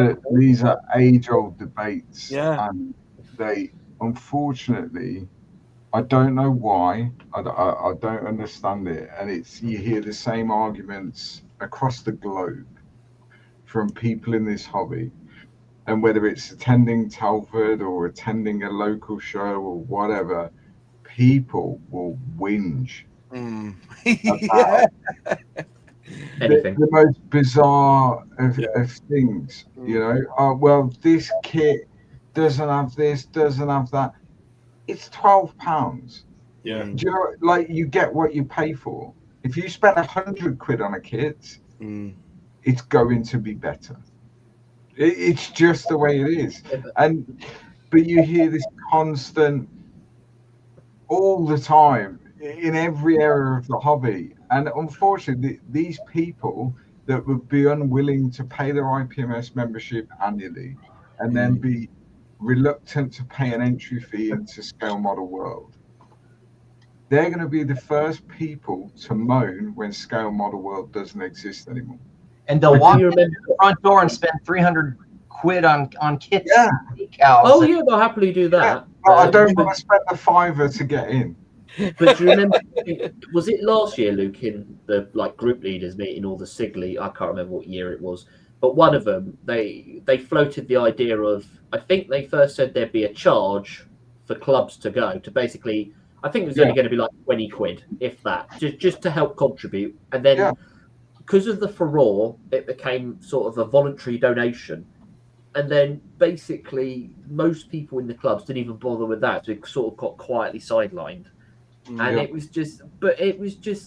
are age-old debates. Yeah. And they, unfortunately, I don't know why. I don't understand it. And you hear the same arguments across the globe from people in this hobby. And whether it's attending Telford or attending a local show or whatever, people will whinge. Yeah. The most bizarre of things, well, this kit doesn't have this, doesn't have that. It's £12. Yeah. Do you know, like, you get what you pay for. If you spend £100 on a kit, it's going to be better. It's just the way it is. But you hear this constant, all the time, in every area of the hobby. And unfortunately, these people that would be unwilling to pay their IPMS membership annually and then be reluctant to pay an entry fee into Scale Model World, they're going to be the first people to moan when Scale Model World doesn't exist anymore. And they'll walk in the front door and spend £300 on kits. Yeah. Oh, yeah, they'll happily do that. Yeah. I don't want to spend a £5 to get in. But do you remember, was it last year, Luke, in the group leaders meeting or the Sigley? I can't remember what year it was, but one of them, they floated the idea of, I think they first said there'd be a charge for clubs to go to basically, I think it was only going to be like £20, if that, just to help contribute. And then because of the furore, it became sort of a voluntary donation. And then basically most people in the clubs didn't even bother with that. So it sort of got quietly sidelined. And it was just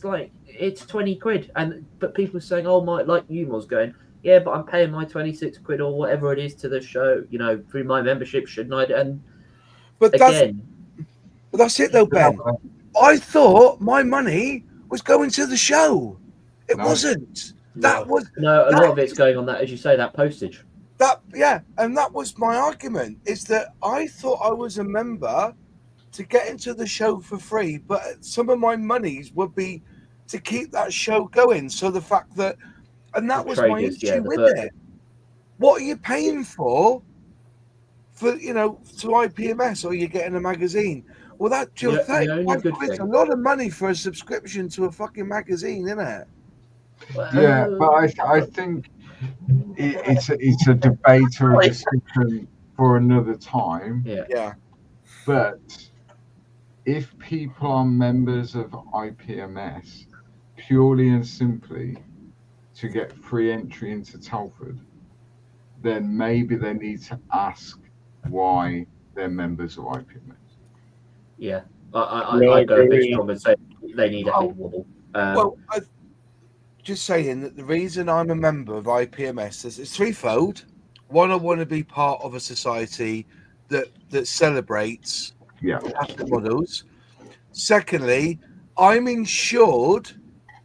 like, it's £20. But people were saying, oh, like you was going, yeah, but I'm paying my £26 or whatever it is to the show, through my membership, shouldn't I? And that's it though, Ben. I thought my money was going to the show. It wasn't. That was a lot of it's going on that, as you say, that postage. And that was my argument, is that I thought I was a member to get into the show for free, but some of my monies would be to keep that show going. So the fact that, and that The was my traders, yeah, issue the with first- it. What are you paying for you know, to IPMS, or you're getting a magazine? Well, that The only 35 good quid's a thing- lot of money for a subscription to a fucking magazine, isn't it? Yeah, but I think it's a debate or a discussion for another time. Yeah. But if people are members of IPMS purely and simply to get free entry into Telford, then maybe they need to ask why they're members of IPMS. Yeah, I go a bit strong and say they need a head wobble. Well, just saying that the reason I'm a member of IPMS is it's threefold. One, I want to be part of a society that celebrates fantastic models. Secondly, I'm insured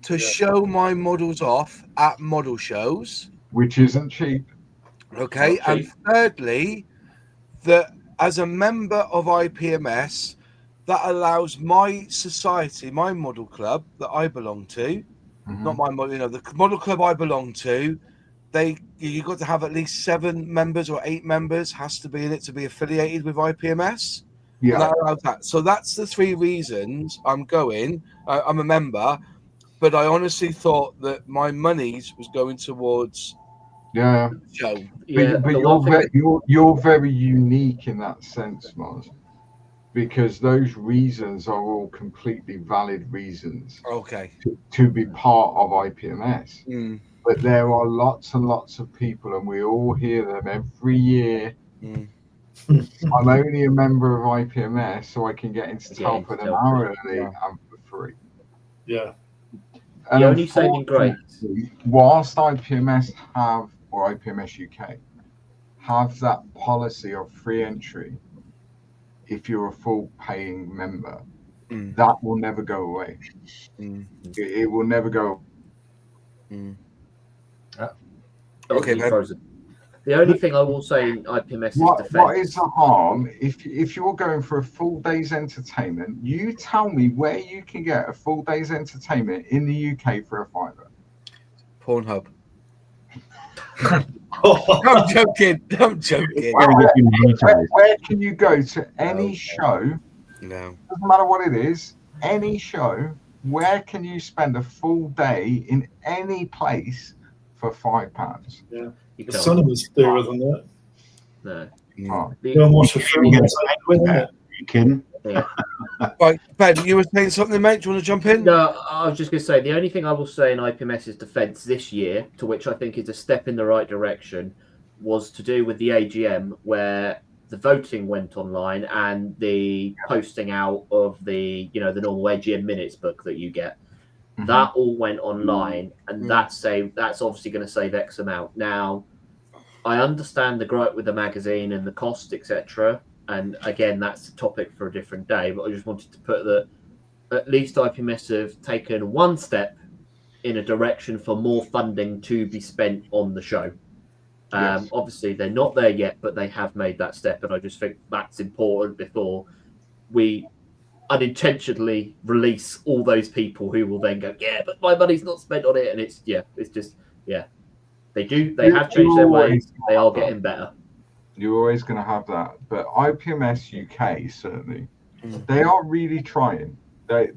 to show my models off at model shows, which isn't cheap. Okay, Not and cheap. thirdly, that as a member of IPMS, that allows my society, my model club that I belong to, not my model, you know, the model club I belong to, you got to have at least 7 members or 8 members has to be in it to be affiliated with IPMS. Yeah, and that allows that. So that's the 3 reasons I'm going. I'm a member, but I honestly thought that my monies was going towards yeah. the show. But you're very unique in that sense, Mars, because those reasons are all completely valid reasons. Okay. To be part of IPMS. But there are lots and lots of people, and we all hear them every year. I'm only a member of IPMS, so I can get into Telford an hour early and for free. Yeah. And the only saving grace, whilst IPMS have, or IPMS UK, have that policy of free entry, if you're a full paying member, that will never go away. It will never go. Okay, frozen. The only thing I will say in IPMS What defense. is the harm if you're going for a full day's entertainment? You tell me where you can get a full day's entertainment in the UK for a £5. Pornhub. I'm joking. I'm joking. Where can you go to any show? No. Doesn't matter what it is. Any show. Where can you spend a full day in any place for £5? Yeah. The cinema's dearer than that. No. Go and watch a film. Are You kidding? Yeah. Right, Ben, you were saying something, mate. Do you want to jump in? No, I was just going to say the only thing I will say in IPMS's defence this year, to which I think is a step in the right direction, was to do with the AGM, where the voting went online and the posting out of the normal AGM minutes book that you get. That all went online, and that's obviously going to save X amount. Now, I understand the gripe with the magazine and the cost, etc. And again, that's a topic for a different day. But I just wanted to put that at least IPMS have taken one step in a direction for more funding to be spent on the show. Yes. Obviously, they're not there yet, but they have made that step, and I just think that's important before we unintentionally release all those people who will then go, yeah, but my money's not spent on it, and it's just they have changed their ways. They are getting better. You're always going to have that, but IPMS UK certainly, they are really trying. They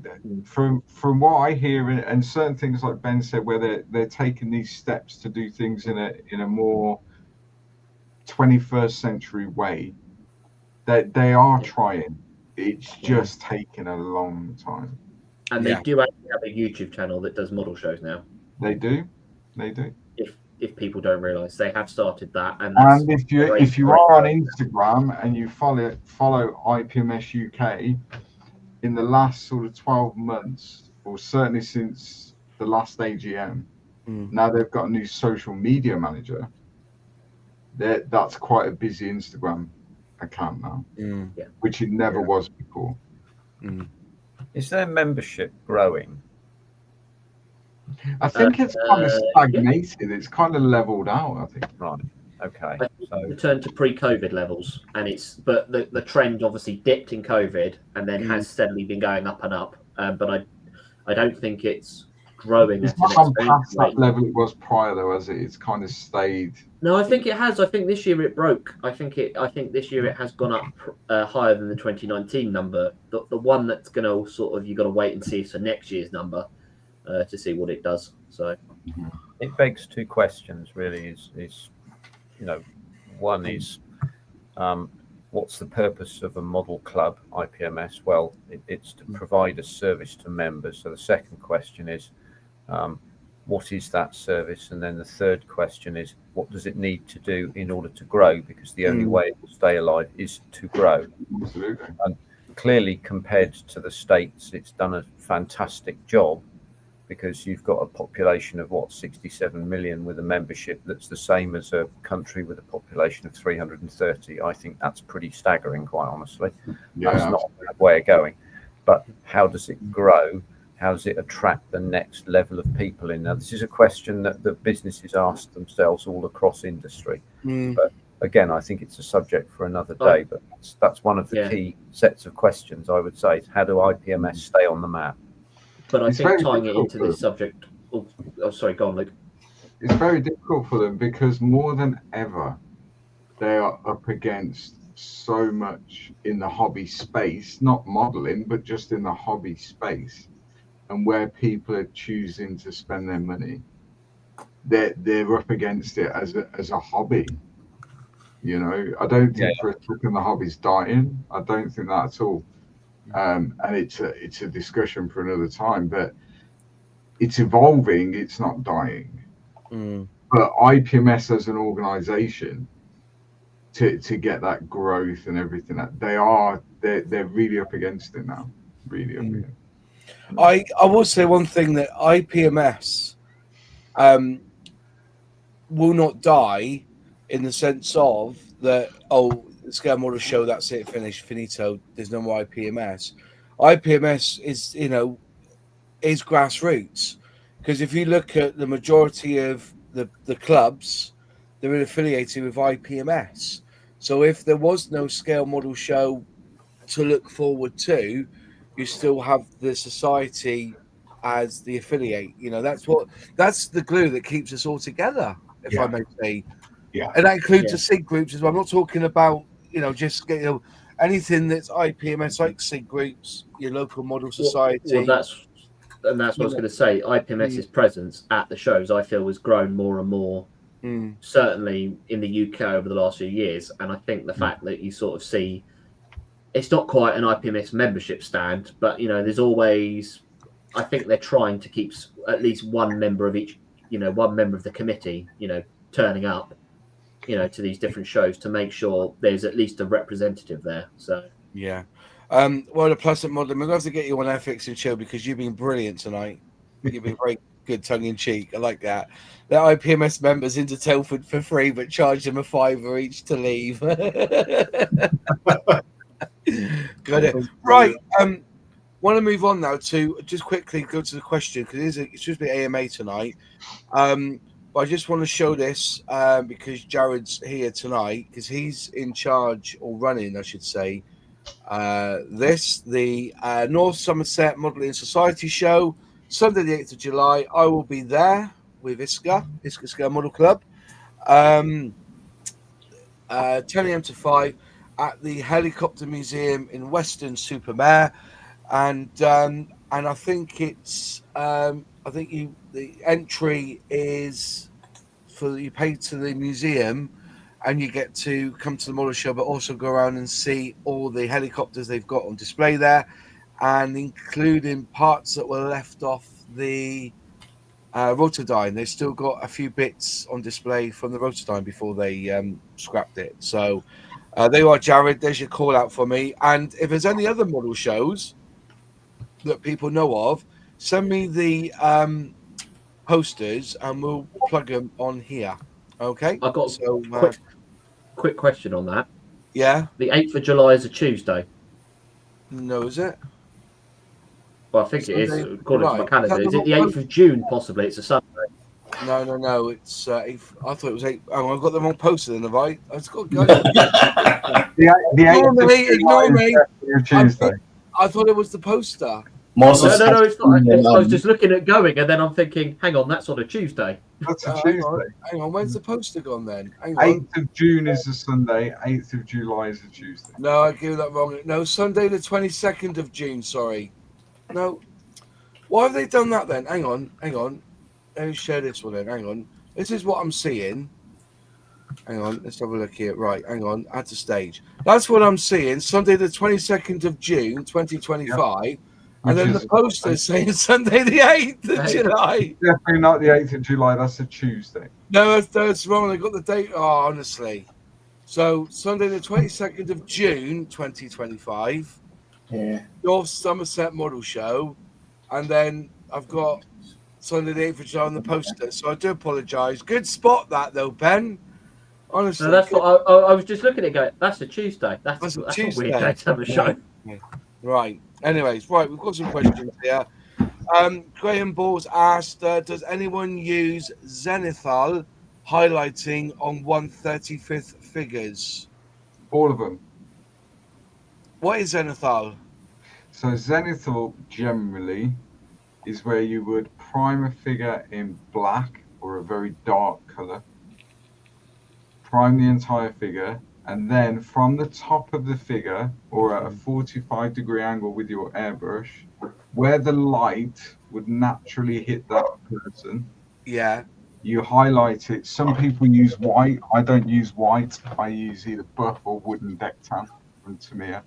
from what I hear, and certain things like Ben said, where they're taking these steps to do things in a more 21st century way. That they are trying. It's just taking a long time. And they do actually have a YouTube channel that does model shows now. They do. If people don't realise, they have started that. And if you are on Instagram and you follow IPMS UK, in the last sort of 12 months, or certainly since the last AGM, now they've got a new social media manager. That's quite a busy Instagram account now, which it never was before. Is their membership growing? I think it's kind of stagnated. It's kind of leveled out, I think. Right. Okay. So returned to pre-COVID levels, and but the trend obviously dipped in COVID and then has steadily been going up and up. But I don't think it's growing It's at an not gone past exponential rate. that level it was prior, though, has it? It's kind of stayed. No, I think it has. I think this year it broke. I think this year it has gone up higher than the 2019 number. The one that's going to sort of, you got to wait and see for next year's number to see what it does. So it begs two questions, really. Is one is what's the purpose of a model club IPMS? Well, it's to provide a service to members. So the second question is, what is that service? And then the third question is, what does it need to do in order to grow? Because the only way it will stay alive is to grow. Absolutely. And clearly, compared to the States, it's done a fantastic job, because you've got a population of 67 million with a membership that's the same as a country with a population of 330. I think that's pretty staggering, quite honestly. Yeah, that's not a bad way of going. But how does it grow? How does it attract the next level of people in? Now, this is a question that the businesses ask themselves all across industry. But again, I think it's a subject for another day. But that's one of the key sets of questions, I would say, is how do IPMS stay on the map? But I It's think very tying it difficult into this subject. Oh, sorry, go on, Luke. It's very difficult for them because more than ever, they are up against so much in the hobby space, not modeling, but just in the hobby space, and where people are choosing to spend their money. They're up against it as a hobby. You know, I don't think for a second the hobby's dying. I don't think that at all. And it's a discussion for another time, but it's evolving, it's not dying. But IPMS as an organization, to get that growth and everything, that they're really up against it now, really up against it. I will say one thing, that IPMS will not die, in the sense of that, the scale model show, that's it, finished, finito, there's no more IPMS. IPMS is, is grassroots, because if you look at the majority of the clubs, they're affiliated with IPMS. So if there was no scale model show to look forward to, you still have the society as the affiliate. That's the glue that keeps us all together, if I may say. Yeah. And that includes the SIG groups as well. I'm not talking about, just anything that's IPMS, like SIG groups, your local model society. Well, that's what I was going to say. IPMS's presence at the shows, I feel, has grown more and more, certainly in the UK over the last few years. And I think the fact that you sort of see, it's not quite an IPMS membership stand, but, there's always, I think they're trying to keep at least one member of each, one member of the committee, turning up, to these different shows to make sure there's at least a representative there. So yeah. Well, the Pleasant Modeling, we're going to have to get you on Airfix and Chill, because you've been brilliant tonight. You've been very good, tongue in cheek. I like that. The IPMS members into Telford for free, but charge them $5 each to leave. Got it. Right. Want to move on now to just quickly go to the question, because it's supposed to be AMA tonight. But I just want to show this because Jared's here tonight, because he's in charge, or running, I should say, the North Somerset Modelling Society show, Sunday the 8th of July. I will be there with Iska Scale Model Club, 10 a.m. to 5 at the Helicopter Museum in Weston-super-Mare, and I think it's the entry is you pay to the museum, and you get to come to the model show, but also go around and see all the helicopters they've got on display there, and including parts that were left off the Rotodyne. They've still got a few bits on display from the Rotodyne before they scrapped it. So there you are, Jared. There's your call out for me. And if there's any other model shows that people know of, send me the posters and we'll plug them on here. Okay? I've got a quick question on that. Yeah? The 8th of July is a Tuesday. No, is it? Well, I think it is, according to my calendar. Is it the 8th of June, possibly? It's a Sunday. No. It's I thought it was 8. Oh, I've got the wrong poster then, have I? It's got ignore me. Tuesday. I thought it was the poster. Moz No, has no, it's not. been, I was just looking at going, and then I'm thinking, hang on, that's on a Tuesday. That's a Hang Tuesday. on, hang on, when's the poster gone then? Hang on. 8th of June is a Sunday. 8th of July is a Tuesday. No, I gave that wrong. No, Sunday the 22nd of June, sorry. No. Why have they done that then? Hang on. Let me share this one then. Hang on. This is what I'm seeing. Hang on, let's have a look here. Right, hang on. Add to stage. That's what I'm seeing. Sunday the 22nd of June, 2025. Yep. And then the poster saying Sunday the 8th of July. Definitely not the 8th of July. That's a Tuesday. No, that's wrong. I got the date. Oh, honestly. So Sunday the 22nd of June, 2025. Yeah. North Somerset Model Show. And then I've got Sunday the 8th of July on the poster. So I do apologise. Good spot that though, Ben. Honestly. No, that's what I was just looking at it going, that's a Tuesday. That's a Tuesday. weird day to have a show. Right. Anyways, right, we've got some questions here. Graham Balls asked, does anyone use zenithal highlighting on 1/35th figures? All of them. What is zenithal? So zenithal generally is where you would prime a figure in black or a very dark color, prime the entire figure, and then from the top of the figure or at a 45-degree angle with your airbrush, where the light would naturally hit that person, yeah, you highlight it. Some people use white. I don't use white. I use either buff or wooden deck tan from Tamiya.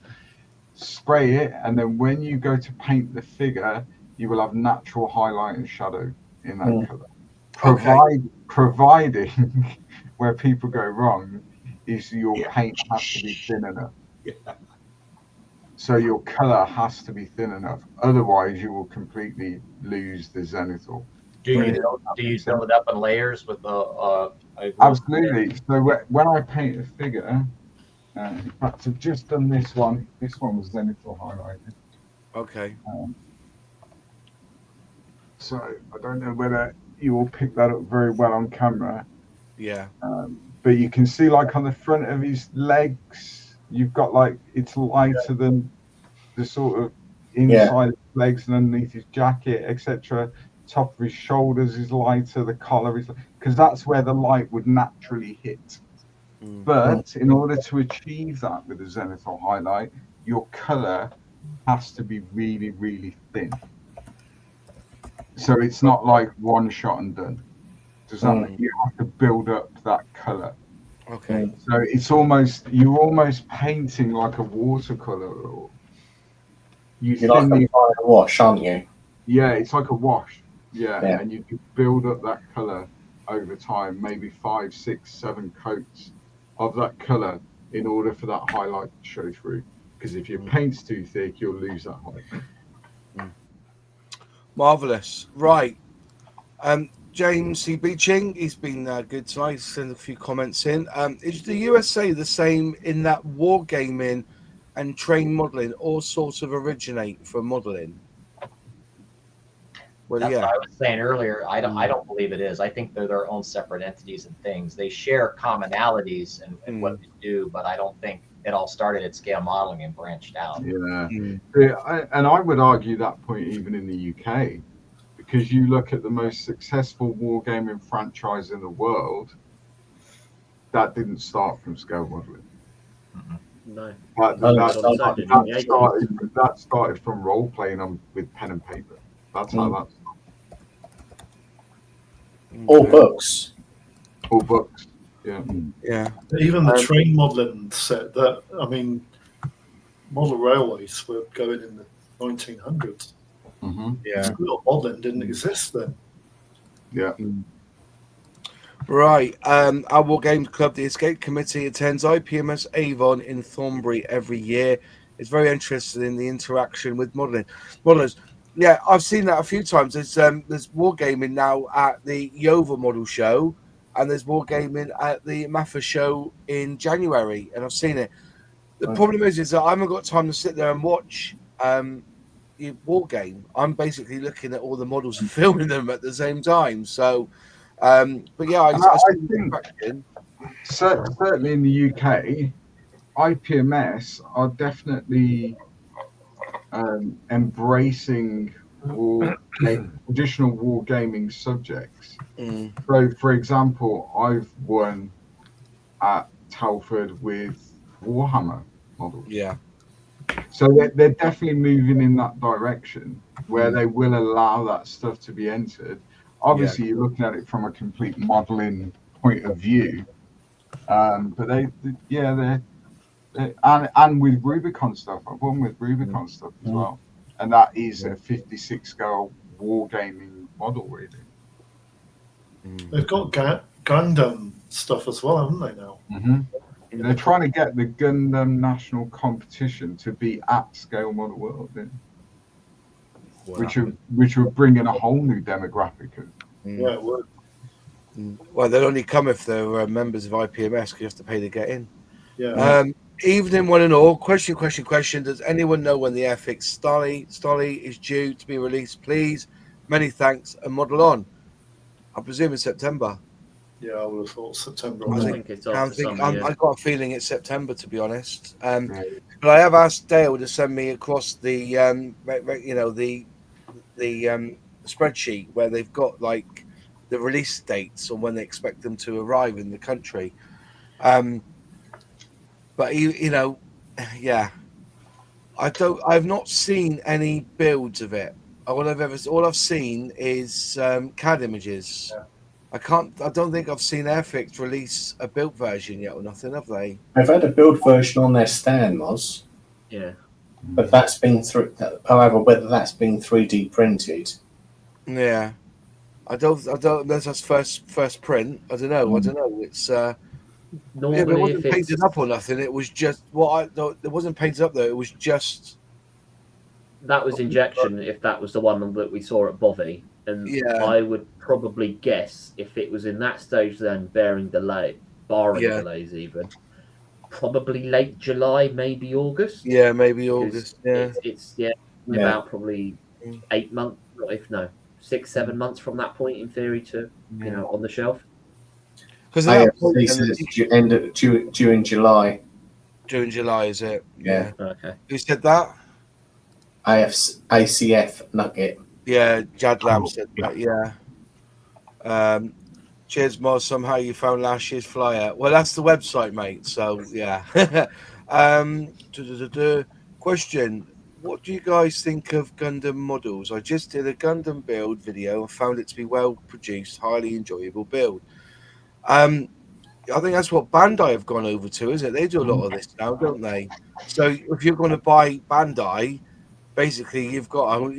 Spray it, and then when you go to paint the figure, you will have natural highlight and shadow in that color. Providing where people go wrong is your paint has to be thin enough. So your color has to be thin enough. Otherwise, you will completely lose the zenithal. Do you build it up in layers with the? Absolutely. So when I paint a figure, in fact, I've just done this one. This one was zenithal highlighted. Okay. So I don't know whether you will pick that up very well on camera. Yeah. But you can see, like on the front of his legs, you've got like it's lighter than the sort of inside of his legs and underneath his jacket, etc. Top of his shoulders is lighter. The collar is because that's where the light would naturally hit. But in order to achieve that with a zenithal highlight, your color has to be really, really thin. So it's not like one shot and done. Does that mean you have to build up that color? Okay. So it's almost you're almost painting like a watercolor. Or you're like a wash, aren't you? Yeah, it's like a wash. Yeah, and you can build up that color over time, maybe 5, 6, 7 coats of that color in order for that highlight to show through. Because if your paint's too thick, you'll lose that highlight. Marvelous. Right. James C. Beeching, he's been good tonight. He's sent a few comments in. Is the USA the same in that wargaming and train modeling all sorts of originate from modeling? Well, That's what I was saying earlier. I don't believe it is. I think they're their own separate entities and things. They share commonalities and what they do, but I don't think it all started at scale modeling and branched out. And I would argue that point even in the UK, because you look at the most successful wargaming franchise in the world, that didn't start from scale modeling. No. That started from role playing with pen and paper. That's how that started. All books. All books. Yeah. Even the train modelling set that, I mean, model railways were going in the 1900s. Yeah. Modelling didn't exist then. Yeah. Right. Our War Games Club, the Escape Committee, attends IPMS Avon in Thornbury every year. It's very interested in the interaction with modelers. Yeah, I've seen that a few times. There's wargaming now at the Yeovil Model Show, and there's wargaming at the Maffa Show in January, and I've seen it. The problem is that I haven't got time to sit there and watch the war game. I'm basically looking at all the models and filming them at the same time. So, but yeah, I think certainly in the UK, IPMS are definitely embracing traditional wargaming subjects. Mm. So, for example, I've won at Telford with Warhammer models. Yeah. So they're definitely moving in that direction where they will allow that stuff to be entered. Obviously, you're looking at it from a complete modeling point of view, but and with Rubicon stuff, I've won with Rubicon stuff as well, and that is a 56 scale wargaming model, really. They've got Gundam stuff as well, haven't they now? They're trying to get the Gundam national competition to be at Scale Model World, which would bring in a whole new demographic. Yeah, it would. Well, they'll only come if they're members of IPMS, because you have to pay to get in. Yeah. Evening, one and all. Question. Does anyone know when the Airfix Stolly is due to be released? Please. Many thanks. And model on. I presume in September. Yeah, I would have thought September. I think it's after summer, yeah. I've got a feeling it's September, to be honest. But I have asked Dale to send me across the spreadsheet where they've got like the release dates on when they expect them to arrive in the country. But I've not seen any builds of it. All I've seen is CAD images. Yeah. I don't think I've seen Airfix release a built version yet or nothing, have they? They've had a build version on their stand, Moz. Yeah. But that's been through. However, whether that's been 3D printed. Yeah. I don't. Unless that's first print. I don't know. It's normally it wasn't if it's painted up or nothing. It was just it wasn't painted up though. It was just that was injection. If that was the one that we saw at Bovey, and I would probably guess if it was in that stage, then barring delays, even probably late July, maybe August. Yeah, maybe August. Yeah, it's about probably 8 months, if no 6-7 months from that point, in theory, to on the shelf. Because it's due in July. June, July, is it? Yeah. Okay. Who said that? ACF Nugget. Yeah, Jad Lamb said that. Yeah. Cheers, Moz. Somehow you found last year's flyer. Well, that's the website, mate. So yeah. Question: what do you guys think of Gundam models? I just did a Gundam build video and found it to be well produced, highly enjoyable build. I think that's what Bandai have gone over to, isn't it? They do a lot of this now, don't they? So if you're going to buy Bandai, basically you've got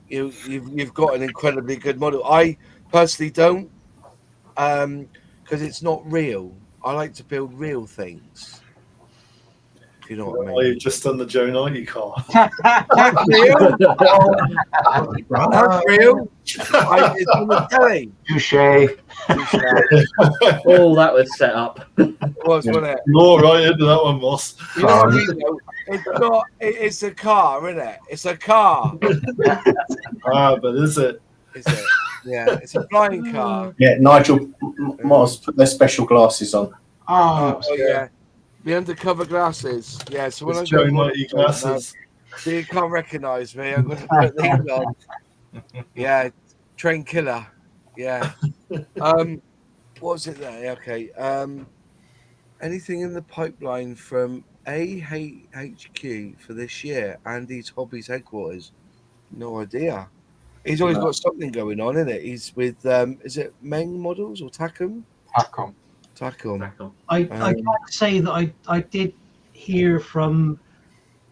you've got an incredibly good model. I personally don't, because it's not real. I like to build real things. If you know what I mean. You've just done the Joe 90 car. That's real. That's real. It's on the telly. Touche. Oh, that was set up. Wasn't it? You're right into that one, boss. You know what I mean, though? It's not. It's a car, isn't it? It's a car. But is it? Is it? Yeah, it's a flying car. Yeah, Nigel, Moz, put their special glasses on. Oh yeah, the undercover glasses. Yeah, so when It's I go Joe 90 glasses. so you can't recognise me. I'm going to put these on. Yeah, train killer. Yeah. What was it there? Okay. Anything in the pipeline from AHQ for this year? Andy's Hobbies headquarters. No idea. He's always got something going on, isn't it? He's with is it Meng Models or Tacom? Tacom. I can't say that I did hear from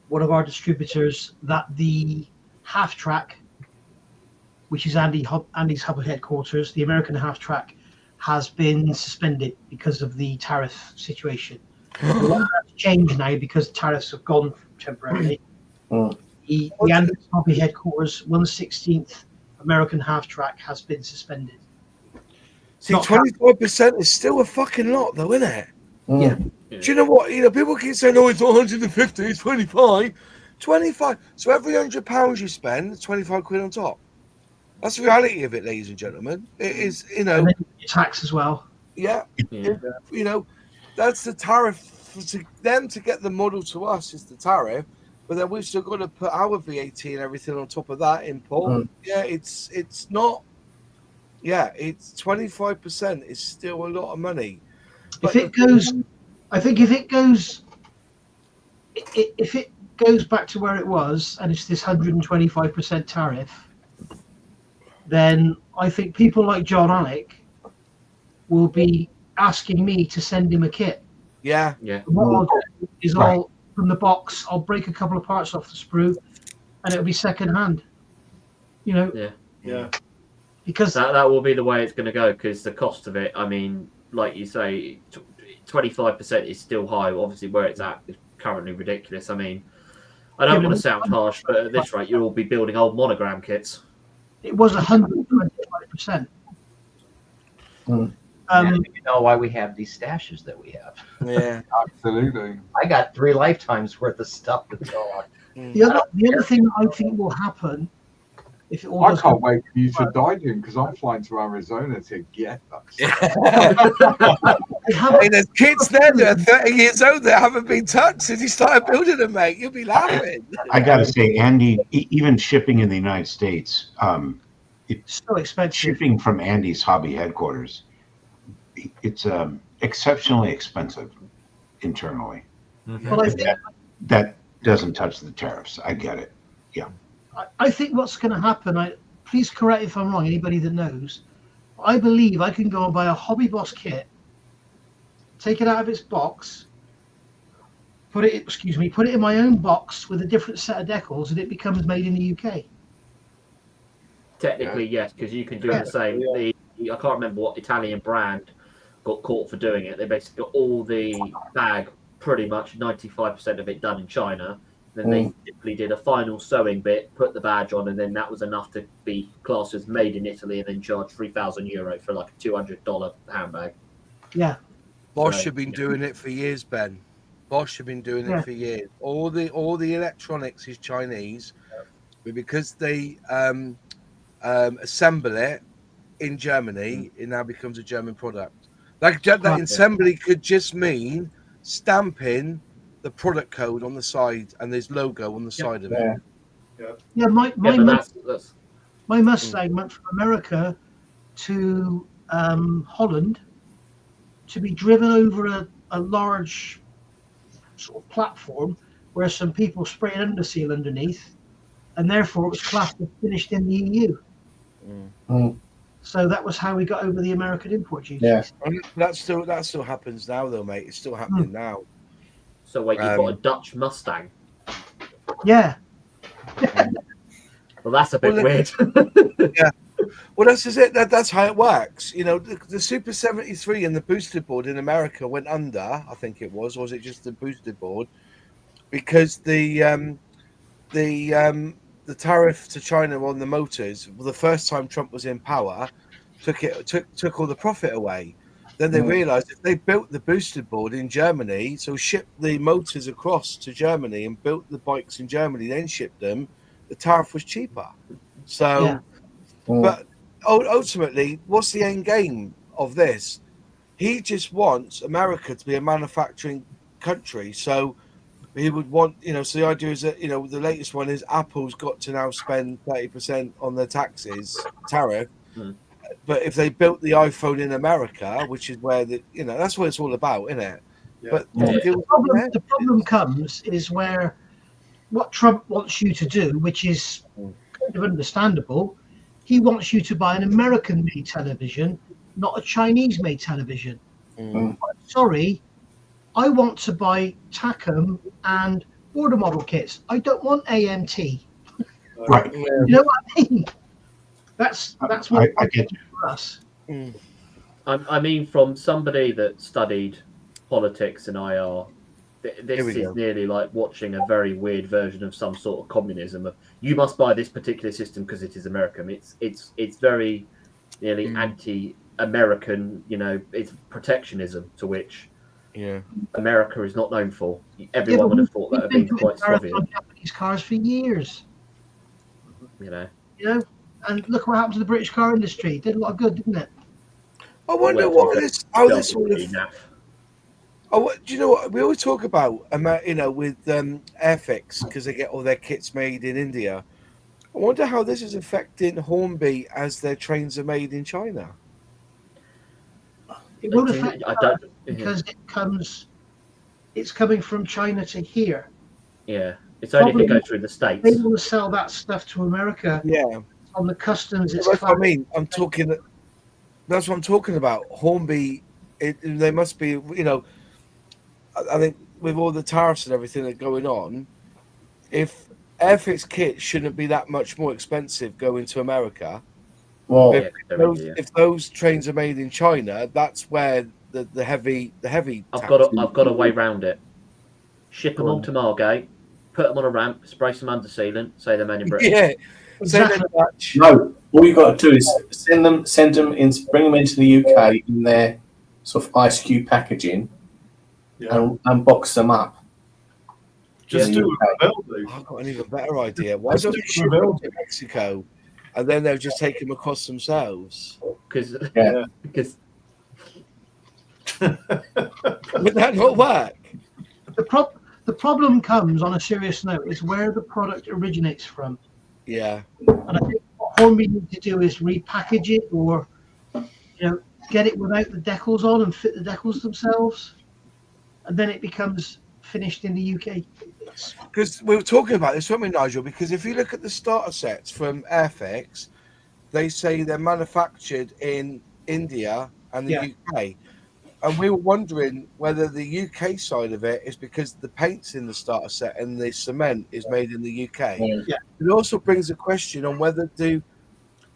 one of our distributors that the half track, which is Andy's hub headquarters, the American half track, has been suspended because of the tariff situation. A lot of that's changed now because tariffs have gone temporarily. The Andy's hobby headquarters 1/16th American half track has been suspended. See, 25% is still a fucking lot, though, isn't it? Yeah. Do you know what? People keep saying, "Oh, it's 150, it's 25." 25. So every £100 you spend, it's 25 quid on top. That's the reality of it, ladies and gentlemen. It is, And then tax as well. Yeah. That's the tariff. For them to get the model to us is the tariff. but then we've still got to put our VAT and everything on top of that import. Yeah, it's not. Yeah, it's 25% is still a lot of money. If it goes, I think if it goes back to where it was and it's this 125% tariff, then I think people like John Alec will be asking me to send him a kit. Yeah. Yeah. And what I'll do is I'll from the box, I'll break a couple of parts off the sprue, and it'll be second hand. You know. Yeah. Yeah. Because that will be the way it's going to go, because the cost of it, I mean, like you say, 25% is still high. Obviously, where it's at is currently ridiculous. I mean, I don't want to sound harsh, but at this rate, you'll all be building old monogram kits. it was 125%. You know why we have these stashes that we have. Yeah, Absolutely. I got 3 lifetimes worth of stuff that's going. The other thing that I think will happen, if it all I does can't go wait for you to die, Jim, because I'm flying to Arizona to get that. Hey, there's kids there that are 30 years old that haven't been touched since he started building them, mate. You'll be laughing. I got to say, Andy, even shipping in the United States, it's so expensive. shipping from Andy's hobby headquarters, it's exceptionally expensive internally. But I think That doesn't touch the tariffs. I get it. I think what's going to happen, please correct if I'm wrong, anybody that knows, I believe I can go and buy a Hobby Boss kit, take it out of its box, put it in my own box with a different set of decals, and it becomes made in the UK. Technically, yes, because you can do the same. I can't remember what Italian brand got caught for doing it. They basically got all the bag, pretty much 95% of it done in China. Then they simply did a final sewing bit, put the badge on, and then that was enough to be classed as made in Italy, and then charge €3,000 for like a $200 handbag. Yeah. Bosch have been doing it for years, Ben. Bosch have been doing it for years. All the electronics is Chinese, but because they assemble it in Germany, it now becomes a German product. Like that assembly could just mean stamping the product code on the side and there's logo on the side of it. Yeah, my Mustang went from America to Holland to be driven over a large sort of platform where some people sprayed underseal underneath, and therefore it was classed as finished in the EU. So that was how we got over the American import duties. Yeah. That still happens now, though, mate. It's still happening now. So wait, you've got a Dutch Mustang? Yeah. Well, that's a bit weird. Yeah. Well, that's just it. That's how it works. You know, the Super 73 and the boosted board in America went under. I think it was. Or was it just the boosted board? Because the tariff to China on the motors, the first time Trump was in power, took all the profit away. Then they realized if they built the boosted board in Germany, so shipped the motors across to Germany and built the bikes in Germany, then shipped them, the tariff was cheaper. So, but ultimately, what's the end game of this? He just wants America to be a manufacturing country. So he would want, so the idea is that, the latest one is Apple's got to now spend 30% on their tariff. But if they built the iPhone in America, which is where that's what it's all about, isn't it? Yeah. But the problem comes is where what Trump wants you to do, which is kind of understandable, he wants you to buy an American-made television, not a Chinese-made television. I'm sorry, I want to buy Tacom and border model kits. I don't want AMT. Right. You know what I mean? That's what I get you. For us. I mean, from somebody that studied politics and IR, this is nearly like watching a very weird version of some sort of communism. You must buy this particular system because it is American. It's very nearly anti-American. It's protectionism, to which America is not known for. Everyone would have thought that would be quite Soviet. On Japanese cars for years. And look what happened to the British car industry. It did a lot of good, didn't it? I wonder do you know what we always talk about? With Airfix, because they get all their kits made in India. I wonder how this is affecting Hornby as their trains are made in China. It won't affect I don't because it's coming from China to here. Yeah, it's only if it goes through the States. They want to sell that stuff to America. Yeah, On the customs, it's that's what I mean. That's what I'm talking about. Hornby, they must be. I think with all the tariffs and everything that are going on, if Airfix kits shouldn't be that much more expensive going to America. Well, if those trains are made in China, that's where the heavy. I've got a way round it. Ship them all to Margate, put them on a ramp, spray some under sealant, say they're made in Britain. Yeah, exactly. No, all you got to do is send them bring them into the UK in their sort of ice cube packaging, and box them up. Just do what Ravel do. I've got an even better idea. Why don't they ship them to Mexico, and then they'll just take them across themselves? Because would that not work? The problem comes on a serious note is where the product originates from. Yeah. And I think what Hornby need to do is repackage it or get it without the decals on and fit the decals themselves. And then it becomes finished in the UK. Because we were talking about this, weren't we, Nigel? Because if you look at the starter sets from Airfix, they say they're manufactured in India and the UK. And we were wondering whether the UK side of it is because the paint's in the starter set and the cement is made in the UK. Yeah. It also brings a question on whether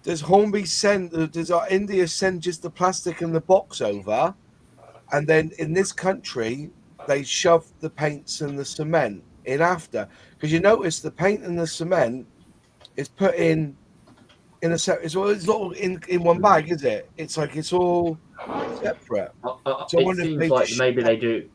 does Hornby does our India send just the plastic and the box over, and then in this country they shove the paints and the cement in after? Because you notice the paint and the cement is put in a set. It's not in one bag, is it? It's like it's all separate. So it seems like maybe they do.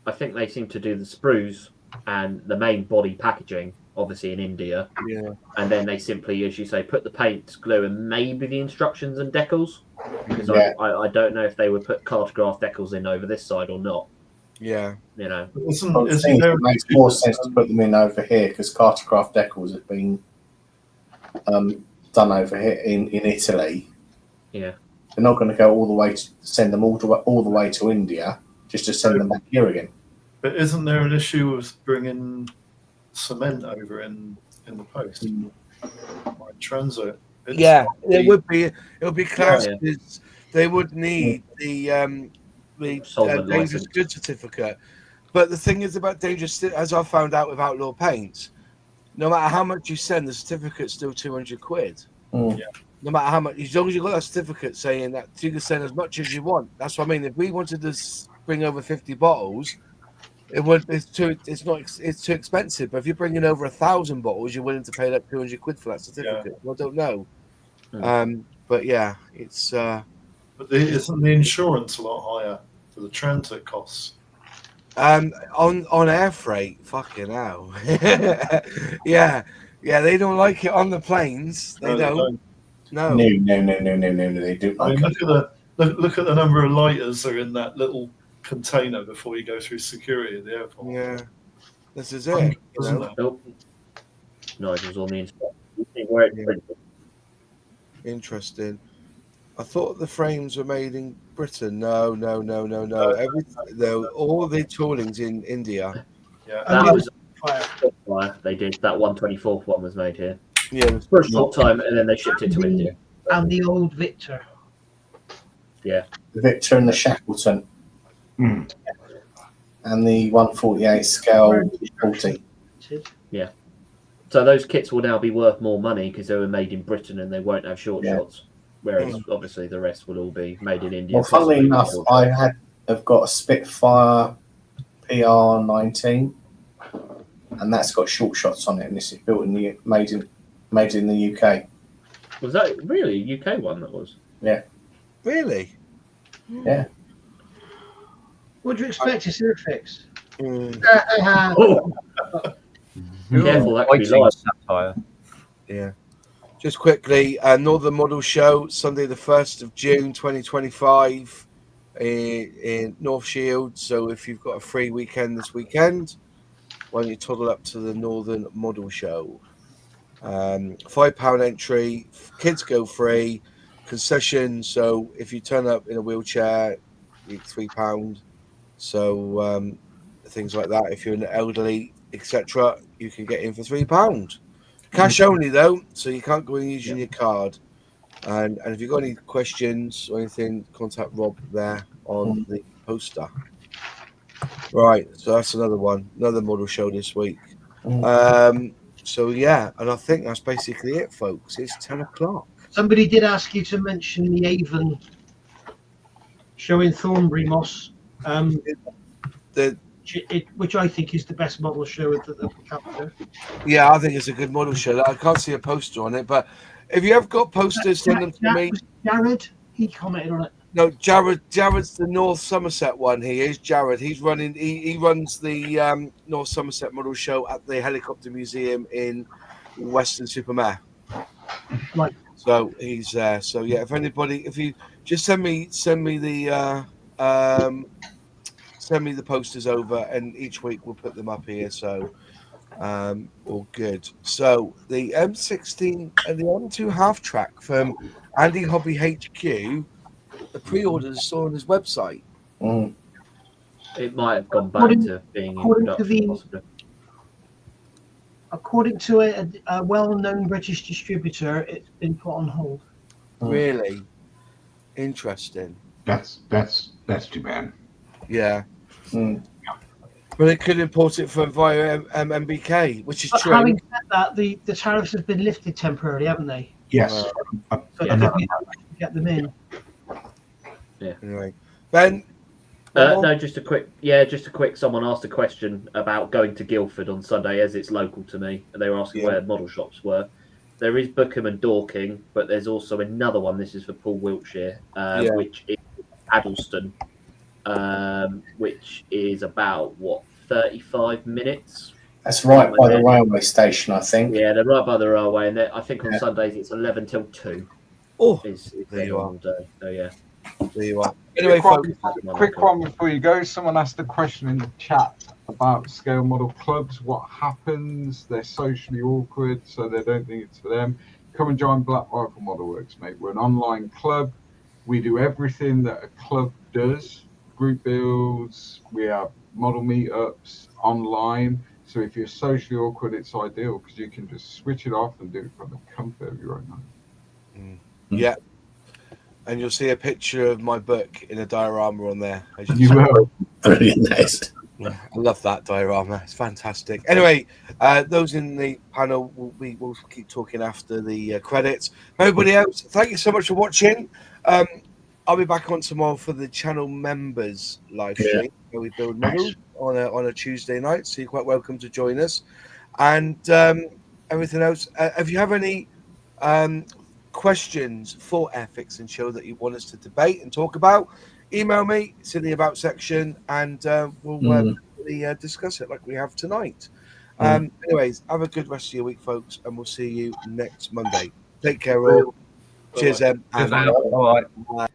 I think they seem to do the sprues and the main body packaging, obviously in India. Yeah. And then they simply, as you say, put the paint, glue, and maybe the instructions and decals. Because I don't know if they would put cartograph decals in over this side or not. Yeah. It makes more sense to put them in over here because cartograph decals have been done over here in Italy. Yeah. They're not going to go all the way to send them all the way to India just to send them back here again. But isn't there an issue with bringing cement over in the post? Like transit. It would be. It would be classed as they would need the dangerous goods certificate. But the thing is about dangerous, as I found out with Outlaw Paints, no matter how much you send, the certificate's still £200. Mm. Yeah. No matter how much, as long as you've got that certificate saying that you can send as much as you want. That's what I mean. If we wanted to bring over 50 bottles, it's too expensive. But if you're bringing over 1,000 bottles, you're willing to pay like £200 for that certificate. Yeah. I don't know. But yeah, it's. But isn't the insurance a lot higher for the transit costs? On air freight, fucking hell. yeah, they don't like it on the planes. They don't. No, they do. I mean, look at the number of lighters that are in that little container before you go through security at the airport. Yeah, this is it. Nigel's on the inspection. Interesting. I thought the frames were made in Britain. No. All the tooling's in India. Yeah, that was they did. That 124th one was made here. Yeah, for a short time, and then they shipped it to India. And the old Victor. Yeah, the Victor and the Shackleton, and the 148 scale 40. Yeah. So those kits will now be worth more money because they were made in Britain and they won't have short shots. Whereas obviously the rest will all be made in India. Well, funnily enough, I've got a Spitfire PR19, and that's got short shots on it, and this is built in the made in the UK. Was that really a UK one? That was. Yeah. Really? Yeah. What do you expect? It's Airfix. Careful, that could be live. Satire. Yeah. Just quickly, Northern Model Show, Sunday the 1st of June 2025. in North Shield. So if you've got a free weekend this weekend, why don't you toddle up to the Northern Model Show? £5 entry, kids go free, concession. So if you turn up in a wheelchair, you get £3. So things like that. If you're an elderly, etc., you can get in for £3. Cash only though, so you can't go in using your card. And if you've got any questions or anything, contact Rob there on the poster. Right, so that's another one, another model show this week. So yeah, and I think that's basically it, folks. It's 10 o'clock. Somebody did ask you to mention the Avon show in Thornbury, Moss, which I think is the best model show at the capital. Yeah, I think it's a good model show. I can't see a poster on it, but if you have got posters, send them to me. Jared, he commented on it. No, Jared's the North Somerset one. He is Jared. He's running. He runs the North Somerset Model Show at the Helicopter Museum in Weston-super-Mare. Right. So he's there. So yeah, if anybody, if you just send me the posters over, and each week we'll put them up here. So all good. So the M16 and the M2 half track from Andy Hobby HQ. The pre-orders saw on his website. It might have gone back to being in production, possibly. According to a well-known British distributor, it's been put on hold. Really interesting. That's too bad. Yeah. But it could import it via MBK, which is true. Having said that, the tariffs have been lifted temporarily, haven't they? Yes. So I think we have to get them in. Yeah. Anyway, Ben. No, just a quick. Someone asked a question about going to Guildford on Sunday, as it's local to me, and they were asking where model shops were. There is Bookham and Dorking, but there's also another one. This is for Paul Wiltshire, which is Addleston, which is about 35 minutes. That's right by the railway station, I think. Yeah, they're right by the railway, and I think on Sundays it's 11 till 2. Oh, is there you are. Day. So yeah. There you are. Anyway, quick one before you go. Someone asked a question in the chat about scale model clubs. What happens? They're socially awkward, so they don't think it's for them. Come and join Black Rifle Model Works, mate. We're an online club. We do everything that a club does. Group builds. We have model meetups online. So if you're socially awkward, it's ideal because you can just switch it off and do it from the comfort of your own home. Yeah. And you'll see a picture of my book in a diorama on there. As you will. Very nice. I love that diorama. It's fantastic. Anyway, those in the panel, we'll keep talking after the credits. Everybody else, thank you so much for watching. I'll be back on tomorrow for the channel members live stream where we build models on a Tuesday night. So you're quite welcome to join us. And everything else, if you have any questions for Airfix and Chill that you want us to debate and talk about, email me. It's in the about section, and we'll discuss it like we have tonight. Anyways, have a good rest of your week, folks, and we'll see you next Monday. Take care, all. Cheers, Em. Bye.